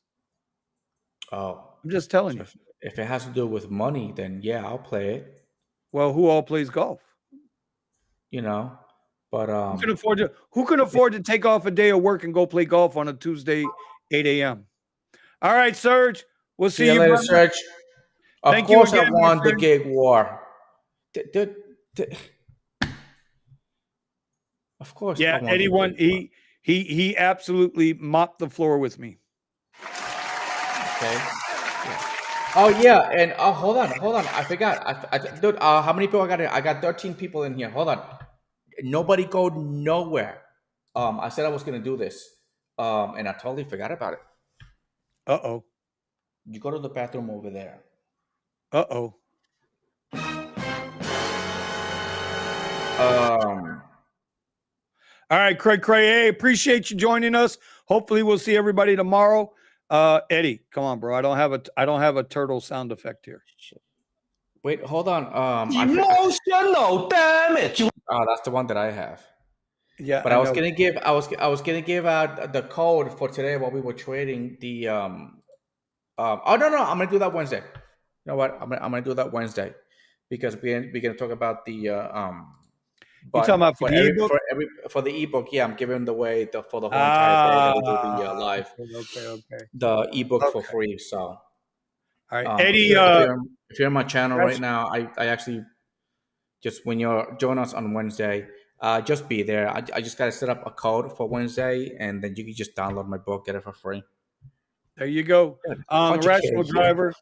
Oh, I'm just telling you. If it has to do with money, then yeah, I'll play it. Well, who all plays golf? You know, but who can afford to take off a day of work and go play golf on a Tuesday, 8 a.m.? All right, Serge. We'll see you later, Serge. Of course, I won the gig war. Of course. Yeah, Eddie won. He absolutely mopped the floor with me. Okay. Yeah. Oh yeah, and hold on. I forgot. Dude, how many people I got here? I got 13 people in here. Hold on. Nobody go nowhere. I said I was gonna do this, and I totally forgot about it. Uh-oh. You go to the bathroom over there. Uh-oh. All right, Craig, hey, appreciate you joining us. Hopefully we'll see everybody tomorrow. Eddie, come on, bro. I don't have a turtle sound effect here. Wait, hold on. Emotional damage. Oh, that's the one that I have. Yeah, But I I was know. gonna give out the code for today while we were trading the oh no, I'm gonna do that Wednesday. You know what? I'm gonna do that Wednesday because we're gonna talk about the You talking but about for the ebook? for the ebook, yeah, I'm giving the way for the whole entire day that we do the Ah, live okay. the ebook for Okay. free. So All right. if Eddie, you're on my channel right that's- now, I actually just when you're join us on Wednesday, just be there. I just gotta set up a code for Wednesday, and then you can just download my book, get it for free. there you go. Bunch of Rational kids, yeah. driver.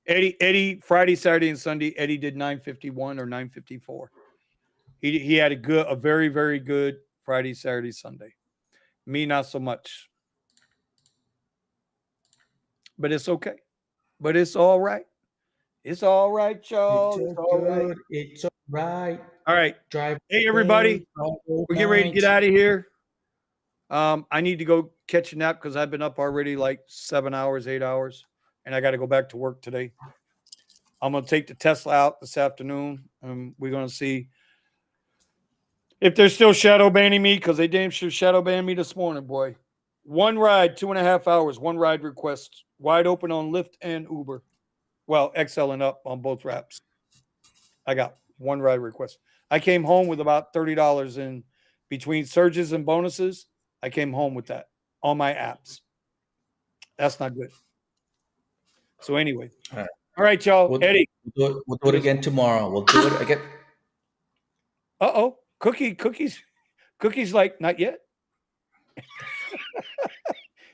Eddie, Friday, Saturday, and Sunday, Eddie did 951 or 954. He had a very, very good Friday, Saturday, Sunday. Me, not so much. But it's okay. But it's all right. It's all right, y'all. It's all right. It's all right. All right. Drive. Hey, everybody. We're getting ready to get out of here. I need to go catch a nap because I've been up already like 7 hours, 8 hours, and I got to go back to work today. I'm going to take the Tesla out this afternoon, and we're going to see if they're still shadow banning me because they damn sure shadow banned me this morning, boy. One ride, 2.5 hours, one ride request, wide open on Lyft and Uber. Well, XL and up on both wraps. I got one ride request. I came home with about $30 in between surges and bonuses. I came home with that on my apps. That's not good. So anyway, all right, y'all. Eddie, We'll do it again tomorrow. We'll do it again. Cookies, like not yet.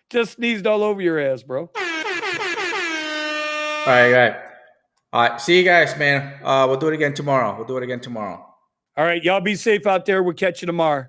Just sneezed all over your ass, bro. All right. See you guys, man. We'll do it again tomorrow. All right, y'all be safe out there. We'll catch you tomorrow.